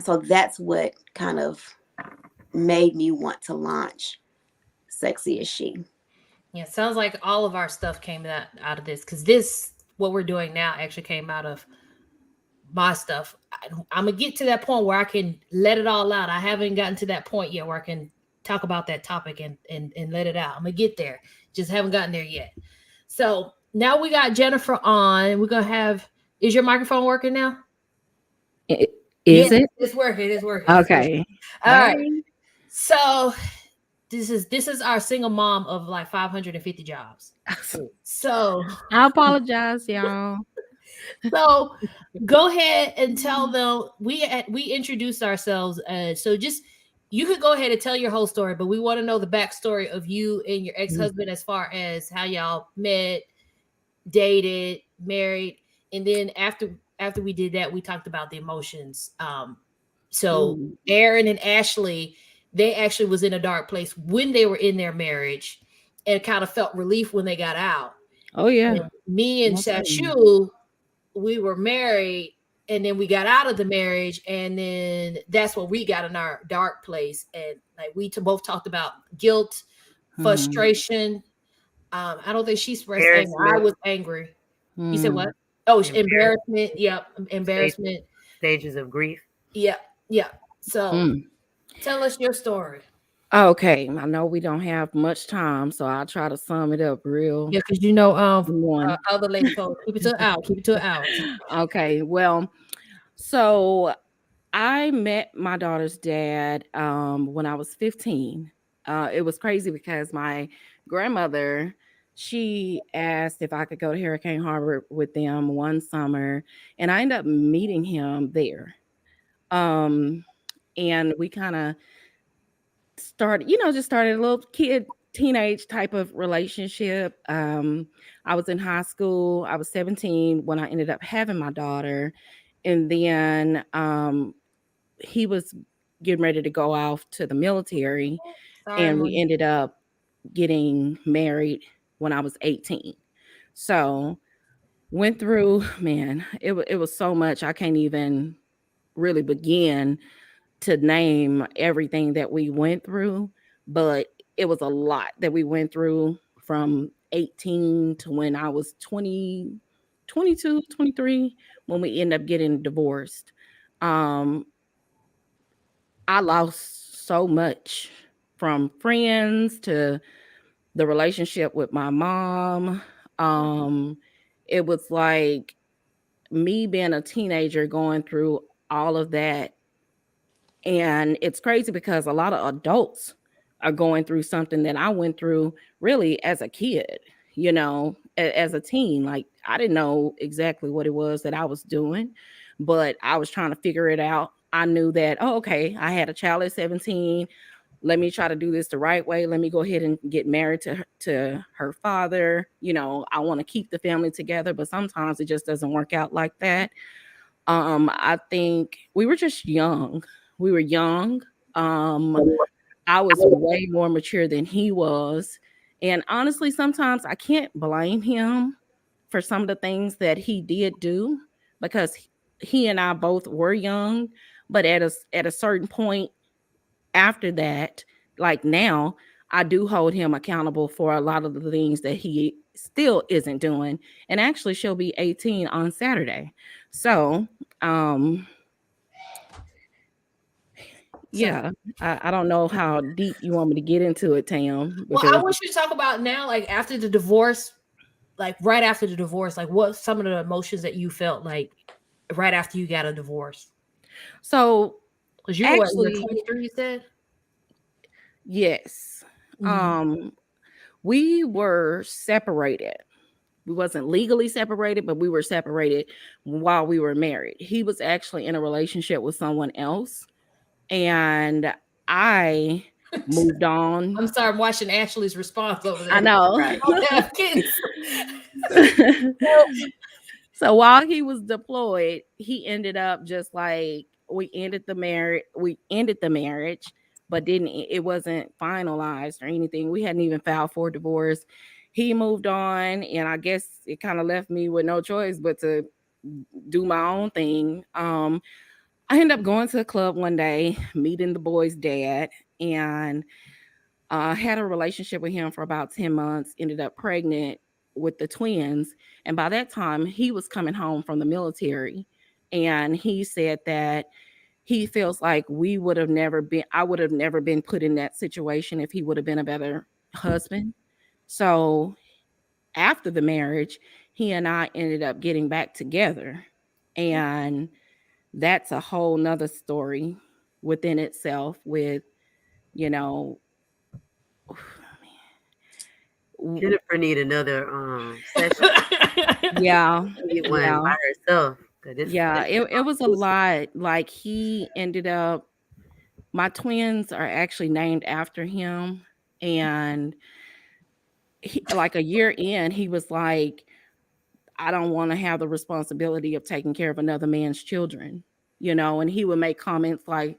so that's what kind of made me want to launch Sexy as She. Yeah, sounds like all of our stuff came out of this because this what we're doing now actually came out of my stuff. I'm gonna get to that point where I can let it all out. I haven't gotten to that point yet where I can talk about that topic and let it out. I'm gonna get there. Just haven't gotten there yet. So now we got Jennifer on. We're gonna have. Is your microphone working now? I- Yes, Is it? it's working. It's working. It's working. Okay. All right. Hey. So this is our single mom of like 550 jobs. So I apologize, y'all. so go ahead and tell them we introduced ourselves. So just you could go ahead and tell your whole story, but we want to know the backstory of you and your ex-husband as far as how y'all met, dated, married, and then after we did that, we talked about the emotions. So Ooh. Aaron and Ashley, they actually was in a dark place when they were in their marriage, and kind of felt relief when they got out. Oh yeah. And me and Most definitely. Shashu, we were married, and then we got out of the marriage, and then that's when we got in our dark place, and like we both talked about guilt, Mhm. frustration. I don't think she expressed anger. I was angry. You said what? Mm. Oh, Embarrassment. embarrassment. Yep, embarrassment. Stages of grief. Yeah, yeah. So Mm. tell us your story. Okay, I know we don't have much time, so I'll try to sum it up real Yeah, because one. other lady told keep it to an hour. Keep it to an hour. Okay, well, so I met my daughter's dad when I was 15. It was crazy because my grandmother, she asked if I could go to Hurricane Harbor with them one summer, and I ended up meeting him there. Um, and we kind of started, just started a little kid teenage type of relationship. I was in high school. I was 17 when I ended up having my daughter, and then he was getting ready to go off to the military, Sorry, and we Monique. ended up getting married when I was 18. So went through, man, it was so much I can't even really begin to name everything that we went through, but it was a lot that we went through from 18 to when I was 20, 22, 23, when we ended up getting divorced. Um, I lost so much, from friends to the relationship with my mom. Um, it was like me being a teenager going through all of that. And it's crazy because a lot of adults are going through something that I went through really as a kid, as a teen. Like, I didn't know exactly what it was that I was doing, but I was trying to figure it out. I knew that, oh, okay, I had a child at 17. Let me try to do this the right way. Let me go ahead and get married to her father. I want to keep the family together, but sometimes it just doesn't work out like that. I think we were just young. We were young. Um, I was way more mature than he was. And honestly, sometimes I can't blame him for some of the things that he did do, because he and I both were young. But at a certain point after that, like now, I do hold him accountable for a lot of the things that he still isn't doing. And actually, she'll be 18 on Saturday. So, um, So, yeah, I don't know how deep you want me to get into it, Tam, well, I because want you to talk about now, like after the divorce, like right after the divorce, like what some of the emotions that you felt like right after you got a divorce? so Because you were what, in your actually, 23, you said? yes. Mm-hmm. Um, we were separated. We wasn't legally separated, but we were separated while we were married. He was actually in a relationship with someone else, and I moved on. I'm sorry, I'm watching Ashley's response over I there. know. Right. Don't have kids. So while he was deployed, he ended up just like, we ended the marriage, but didn't it wasn't finalized or anything. We hadn't even filed for divorce. He moved on, and I guess it kind of left me with no choice but to do my own thing. I ended up going to a club one day, meeting the boy's dad, and had a relationship with him for about 10 months, ended up pregnant with the twins. And by that time, he was coming home from the military. And he said that he feels like I would have never been put in that situation if he would have been a better husband. So after the marriage, he and I ended up getting back together. And that's a whole nother story within itself with, you know, Jennifer need another session. yeah, Need one yeah, by herself. 'Cause yeah. this It was a lot. Like, he ended up, my twins are actually named after him. And like a year in, he was like, I don't want to have the responsibility of taking care of another man's children, and he would make comments like,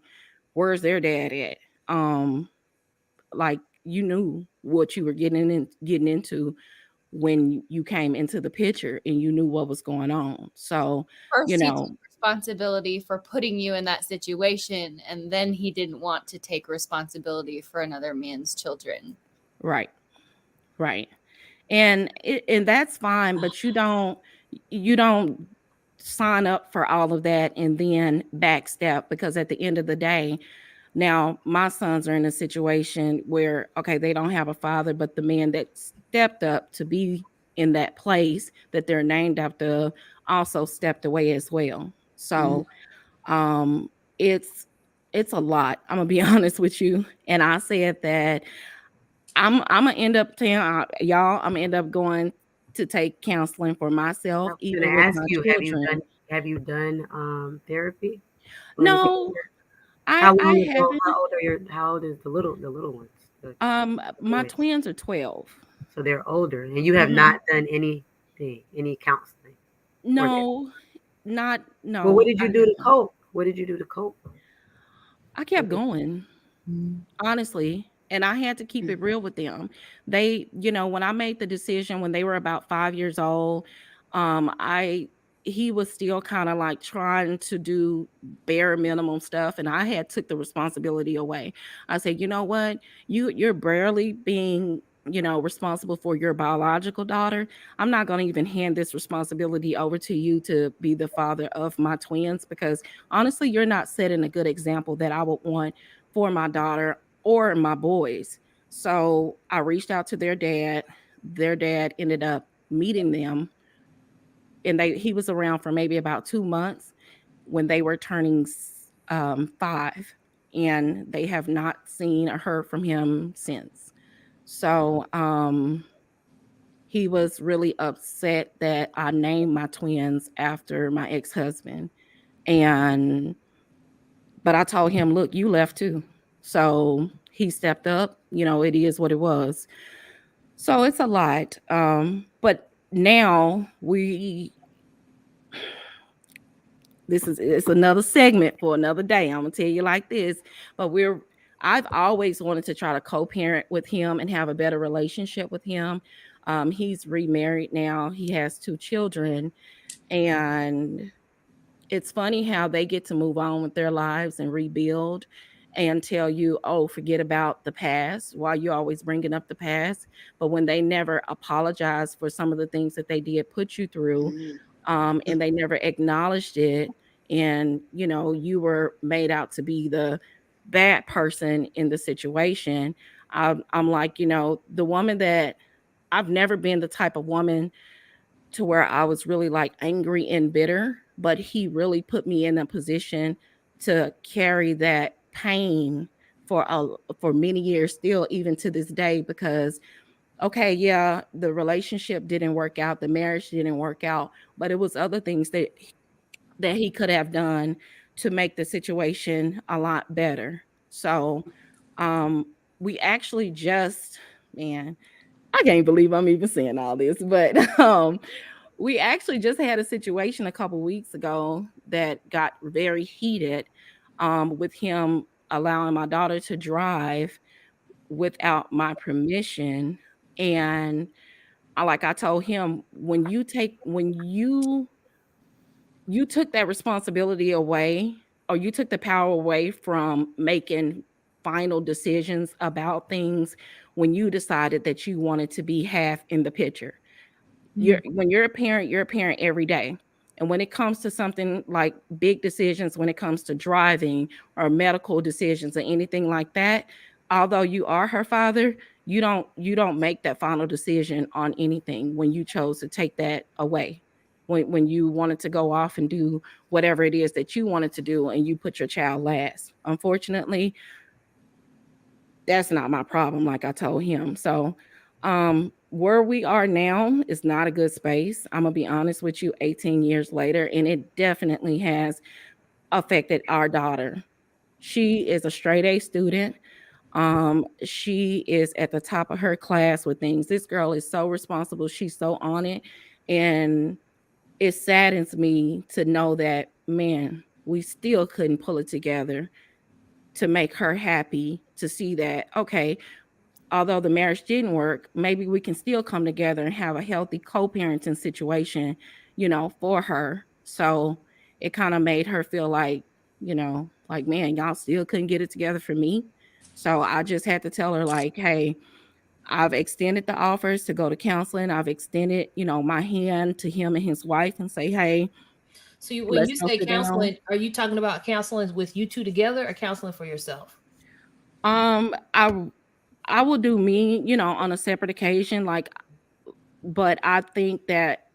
where's their dad at? Um, like, you knew what you were getting into when you came into the picture, and you knew what was going on. So, you First, he took know, responsibility for putting you in that situation, and then he didn't want to take responsibility for another man's children. right, right. And that's fine, but you don't sign up for all of that and then backstep, because at the end of the day, now my sons are in a situation where, okay, they don't have a father, but the man that stepped up to be in that place that they're named after also stepped away as well. Mhm. So, um it's it's a lot. I'm gonna be honest with you. And I said that I'm gonna end up telling y'all, I'm gonna end up going to take counseling for I myself, was even gonna with ask my you, children. have you done therapy or anything No, like that? How I long ago? haven't. How old is the little ones, the My boys? twins are 12. So they're older, and you have Hmm. not done any counseling for them. No, not Well, what no, did I you do to haven't. cope? What did you do to cope I with kept it? going. Mm. Honestly, and I had to keep Mm. it real with them. They, when I made the decision when they were about 5 years old, I he was still kind of like trying to do bare minimum stuff, and I had took the responsibility away. I said, "You know what? You're barely being, responsible for your biological daughter. I'm not going to even hand this responsibility over to you to be the father of my twins because honestly, you're not setting a good example that I would want for my daughter or my boys." So I reached out to their dad. Their dad ended up meeting them, and he was around for maybe about 2 months when they were turning 5, and they have not seen or heard from him since. So he was really upset that I named my twins after my ex-husband, and but I told him, look, you left too. So he stepped up. It is what it was. So it's a lot. But now it's another segment for another day. I'm gonna tell you like this. But I've always wanted to try to co-parent with him and have a better relationship with him. He's remarried now. He has 2 children, and it's funny how they get to move on with their lives and rebuild and tell you, oh, forget about the past, while you're always bringing up the past. But when they never apologize for some of the things that they did put you through, Mm. and they never acknowledged it, and you were made out to be the bad person in the situation. I'm like, the woman that I've never been the type of woman to where I was really like angry and bitter, but he really put me in a position to carry that pain for many years still, even to this day, because okay, yeah, the relationship didn't work out, the marriage didn't work out, but it was other things that he could have done to make the situation a lot better. So um we actually just, man, I can't believe I'm even saying all this, but we actually just had a situation a couple weeks ago that got very heated, with him allowing my daughter to drive without my permission. And like I told him, when you took that responsibility away, or you took the power away from making final decisions about things, when you decided that you wanted to be half in the picture. Mm. You're a parent every day. And when it comes to something like big decisions, when it comes to driving or medical decisions or anything like that, although you are her father, you don't make that final decision on anything when you chose to take that away. When you wanted to go off and do whatever it is that you wanted to do, and you put your child last. Unfortunately, that's not my problem, like I told him. So where we are now is not a good space. I'm gonna be honest with you, 18 years later, and it definitely has affected our daughter. She is a straight A student. She is at the top of her class with things. This girl is so responsible, she's so on it. And it saddens me to know that, man, we still couldn't pull it together to make her happy, to see that, okay, although the marriage didn't work, maybe we can still come together and have a healthy co-parenting situation, for her. So it kind of made her feel like, man, y'all still couldn't get it together for me. So I just had to tell her, like, hey, I've extended the offers to go to counseling. I've extended, my hand to him and his wife and say, hey, So when let's you go say sit down. counseling, are you talking about counseling with you two together or counseling for yourself? Um, I I will do me, on a separate occasion, like, but I think that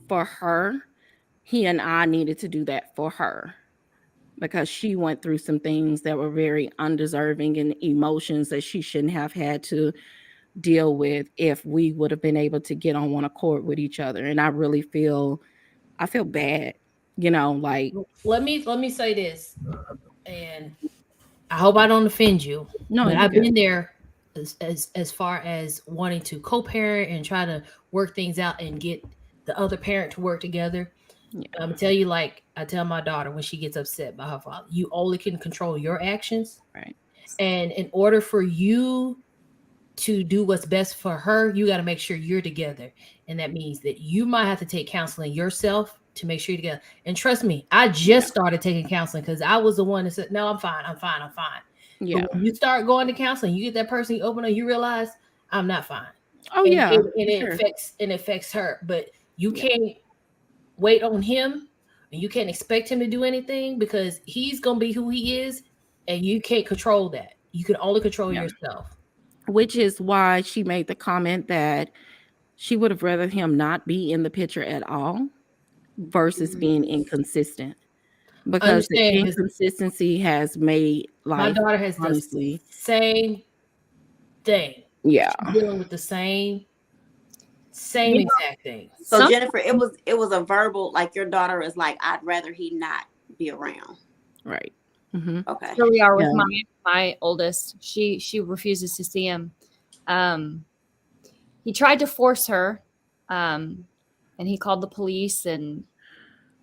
for her, he and I needed to do that for her. because she went through some things that were very undeserving and emotions that she shouldn't have had to deal with if we would have been able to get on one accord with each other. And I feel bad, like, Let me say this, and I hope I don't offend you, no, but you I've good. been there as far as wanting to co-parent and try to work things out and get the other parent to work together. Yeah, I'm gonna tell you, like I tell my daughter when she gets upset by her father, you only can control your actions, right. and in order for you to do what's best for her, you got to make sure you're together. And that means that you might have to take counseling yourself to make sure you're together. And trust me, I Yeah. just started taking counseling because I was the one that said, no, I'm fine, I'm fine, I'm fine. But Yeah. when you start going to counseling, you get that person, you open up, you realize I'm not fine. Oh And yeah, and for it sure. affects her. But you Yeah. can't wait on him and you can't expect him to do anything because he's gonna be who he is, and you can't control that. You can only control Yeah. yourself. Which is why she made the comment that she would have rather him not be in the picture at all versus Mhm. being inconsistent, because the Understand? Because inconsistency has made my life, daughter has the honestly. same thing. Yeah. She's dealing with the same You know, exact thing. So some Jennifer, it was a verbal, like your daughter is like, I'd rather he not be around. Right. Hmm. Okay. where we are with Yeah. my oldest. She refuses to see him. Um, he tried to force her, um, and he called the police, and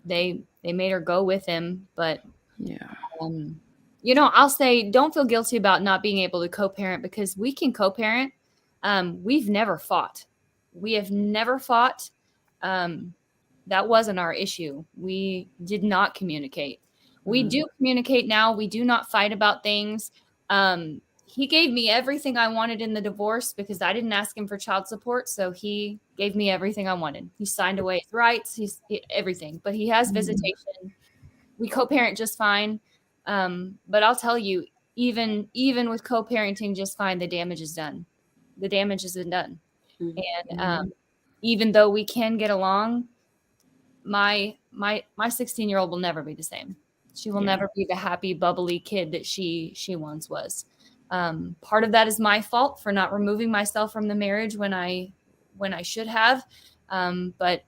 they made her go with him. But Yeah. um, I'll say don't feel guilty about not being able to co-parent because we can co-parent. We've never fought. We have never fought. Um, that wasn't our issue. We did not communicate. We Mhm. do communicate now. We do not fight about things. He gave me everything I wanted in the divorce because I didn't ask him for child support. So he gave me everything I wanted. He signed away his rights. Everything, but he has visitation. We co-parent just fine. But I'll tell you, even with co-parenting just fine, the damage is done. The damage isn't done. And Mhm. even though we can get along, my 16-year-old will never be the same. She will Yeah. never be the happy, bubbly kid that she once was. Part of that is my fault for not removing myself from the marriage when I should have. But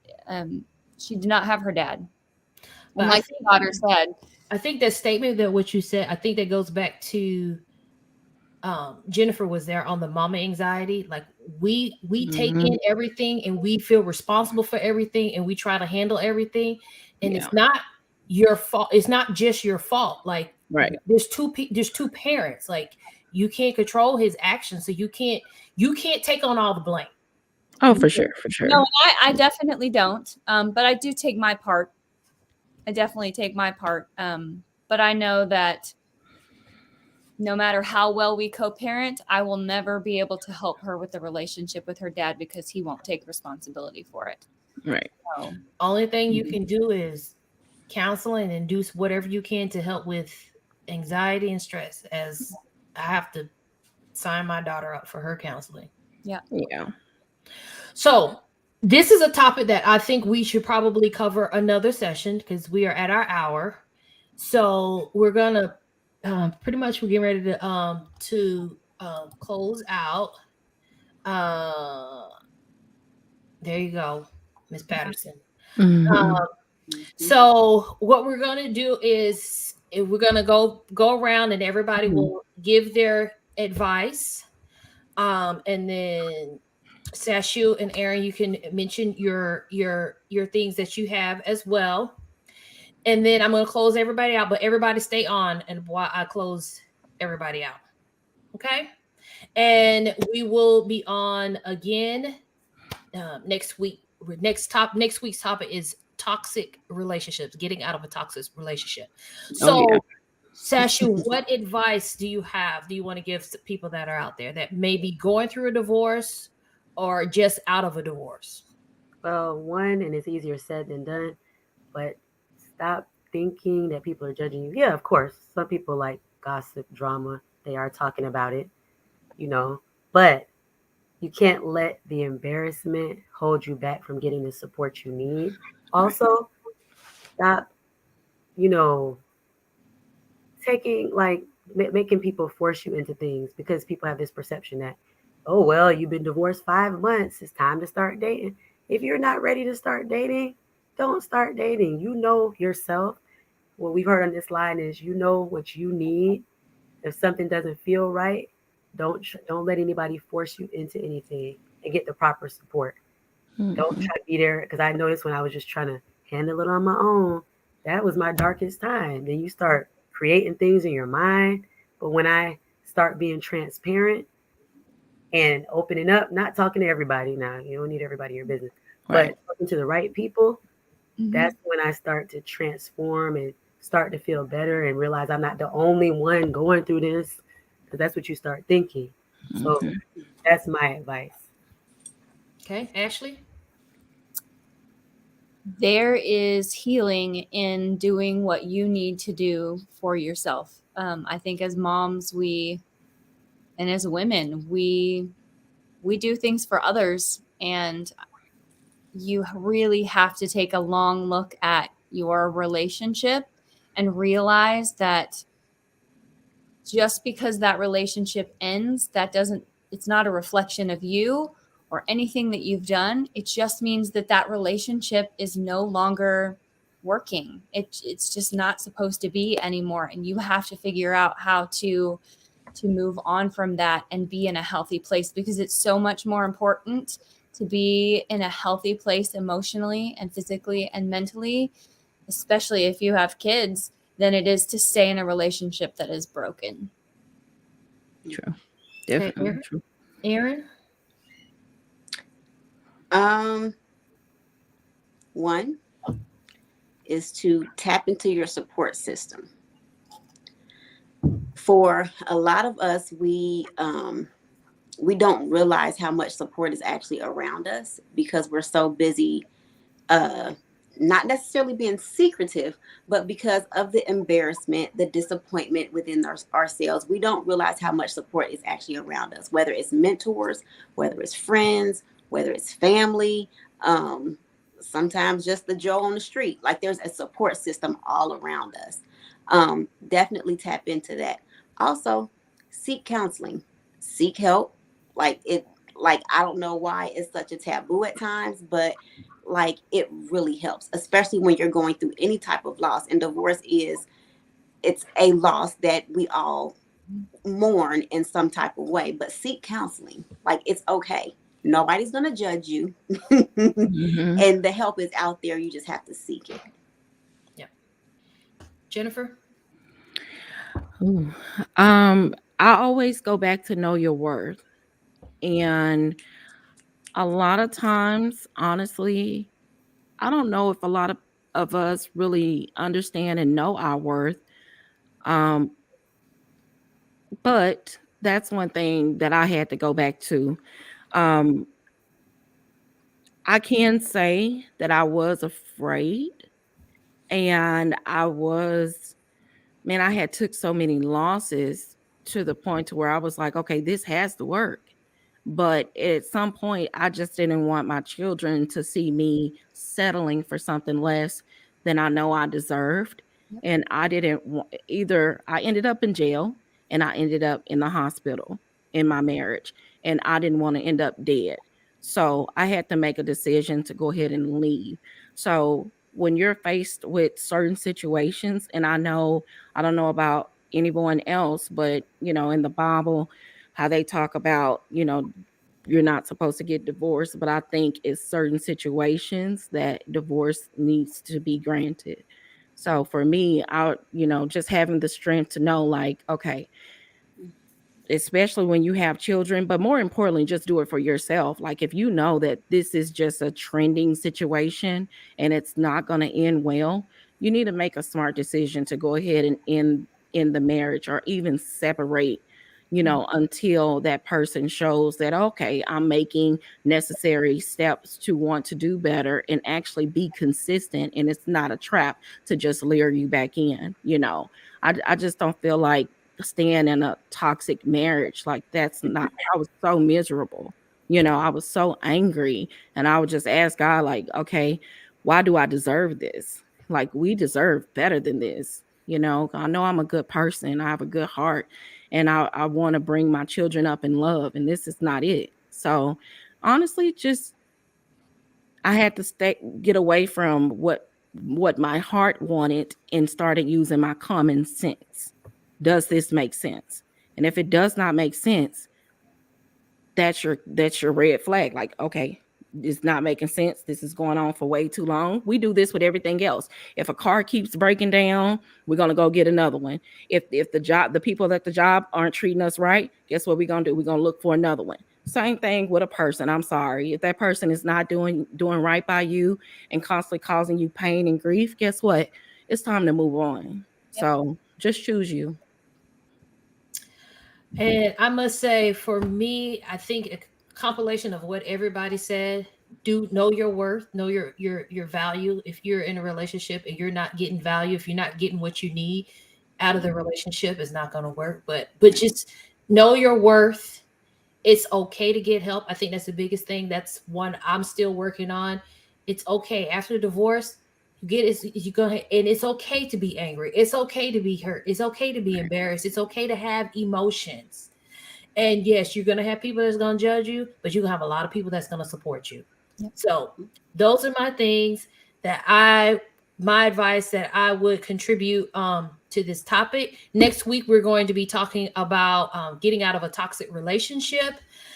she did not have her dad. But And like your daughter said, I think that statement that what you said, I think that goes back to Jennifer was there on the mama anxiety. Like we take Mhm. in everything and we feel responsible for everything and we try to handle everything, and Yeah. it's not your fault. It's not just your fault. Like Right. there's two parents. Like you can't control his actions, so you can't take on all the blame. Oh, You for can't. sure. For no, sure. I definitely don't. But I do take my part. I definitely take my part. But I know that no matter how well we co-parent, I will never be able to help her with the relationship with her dad because he won't take responsibility for it. Right. So, Only thing you Mhm. can do is counseling and do whatever you can to help with anxiety and stress. As I have to sign my daughter up for her counseling. yeah. Yeah. So this is a topic that I think we should probably cover another session because we are at our hour. So we're gonna pretty much we're getting ready to close out. Uh, there you go, Miss Patterson. Mhm. Um, so what we're gonna do is we're gonna go around and everybody Mhm. will give their advice. And then Sashu and Aaron, you can mention your things that you have as well. And then I'm gonna close everybody out, but everybody stay on and while I close everybody out. Okay. And we will be on again next week. Next week's topic is toxic relationships, getting out of a toxic relationship. Oh yeah. So Sashu, what advice do you have? Do you want to give to people that are out there that may be going through a divorce or just out of a divorce? Well, one, and it's easier said than done, but stop thinking that people are judging you. Yeah, of course, some people like gossip, drama. They are talking about it, you know, but you can't let the embarrassment hold you back from getting the support you need. Right. Also, stop, you know, taking like making people force you into things because people have this perception that, oh well, you've been divorced 5 months, it's time to start dating. If you're not ready to start dating, don't start dating. You know yourself. What we've heard on this line is you know what you need. If something doesn't feel right, don't let anybody force you into anything, and get the proper support. Don't Mhm. try to be there, because I noticed when I was just trying to handle it on my own, that was my darkest time. Then you start creating things in your mind. But when I start being transparent and opening up, not talking to everybody now, you don't need everybody in your business, but Right. talking to the right people, Mhm. that's when I start to transform and start to feel better and realize I'm not the only one going through this, because that's what you start thinking. So Mhm. that's my advice. Okay, Ashley. There is healing in doing what you need to do for yourself. I think as moms, and as women, we do things for others, and you really have to take a long look at your relationship and realize that just because that relationship ends, that doesn't, it's not a reflection of you or anything that you've done. It just means that that relationship is no longer working. It's just not supposed to be anymore. And you have to figure out how to move on from that and be in a healthy place, because it's so much more important to be in a healthy place emotionally and physically and mentally, especially if you have kids, than it is to stay in a relationship that is broken. True. Okay, Definitely true. Aaron. Um, one is to tap into your support system. For a lot of us, we don't realize how much support is actually around us because we're so busy, uh, not necessarily being secretive, but because of the embarrassment, the disappointment within ourselves, we don't realize how much support is actually around us, whether it's mentors, whether it's friends, whether it's family, um, sometimes just the Joe on the street. Like there's a support system all around us. Definitely tap into that. Also, seek counseling, seek help. Like it, like I don't know why it's such a taboo at times, but like it really helps, especially when you're going through any type of loss. And divorce is, it's a loss that we all mourn in some type of way, but seek counseling. Like it's okay, nobody's going to judge you. Mhm. And the help is out there, you just have to seek it. Yeah. Jennifer. Ooh. I always go back to know your worth. And a lot of times, honestly, I don't know if a lot of us really understand and know our worth. Um, but that's one thing that I had to go back to. Um, I can say that I was afraid, and I was, man, I had took so many losses to the point to where I was like, okay, this has to work. But at some point, I just didn't want my children to see me settling for something less than I know I deserved. Yep. And I didn't want, either I ended up in jail and I ended up in the hospital in my marriage, and I didn't want to end up dead. So I had to make a decision to go ahead and leave. So when you're faced with certain situations, and I don't know about anyone else, but in the Bible, how they talk about, you're not supposed to get divorced, but I think it's certain situations that divorce needs to be granted. So for me, just having the strength to know, like, okay, especially when you have children, but more importantly, just do it for yourself. Like if you know that this is just a trending situation and it's not going to end well, you need to make a smart decision to go ahead and end the marriage, or even separate, until that person shows that, okay, I'm making necessary steps to want to do better and actually be consistent, and it's not a trap to just lure you back in. I just don't feel like staying in a toxic marriage. Like that's not, I was so miserable. I was so angry, and I would just ask God, like, okay, why do I deserve this? Like we deserve better than this. You know, I know I'm a good person. I have a good heart, and I want to bring my children up in love, and this is not it. So honestly, just I had to get away from what my heart wanted and started using my common sense. Does this make sense? And if it does not make sense, that's your red flag. Like, okay, it's not making sense. This is going on for way too long. We do this with everything else. If a car keeps breaking down, we're gonna go get another one. If the people at the job aren't treating us right, guess what we're gonna do? We're gonna look for another one. Same thing with a person. I'm sorry. If that person is not doing right by you and constantly causing you pain and grief, guess what? It's time to move on. Yep. So just choose you. And I must say, for me, I think a compilation of what everybody said. Do know your worth, know your value. If you're in a relationship and you're not getting value, if you're not getting what you need out of the relationship, it's not going to work. But just know your worth. It's okay to get help. I think that's the biggest thing. That's one I'm still working on. It's okay after the divorce. You get it. You go ahead, and it's okay to be angry. It's okay to be hurt. It's okay to be embarrassed. It's okay to have emotions. And yes, you're gonna have people that's gonna judge you, but you're gonna have a lot of people that's gonna support you. Yep. So those are my things that my advice that I would contribute to this topic. Next week we're going to be talking about getting out of a toxic relationship.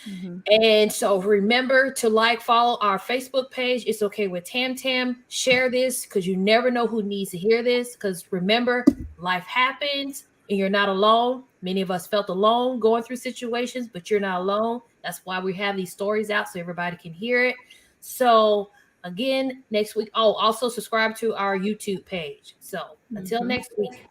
Mhm. And so remember to follow our Facebook page. It's okay with Tam Tam. Share this because you never know who needs to hear this. Because remember, life happens and you're not alone. Many of us felt alone going through situations, but you're not alone. That's why we have these stories out so everybody can hear it. So again, next week. Oh, also subscribe to our YouTube page. So until next week.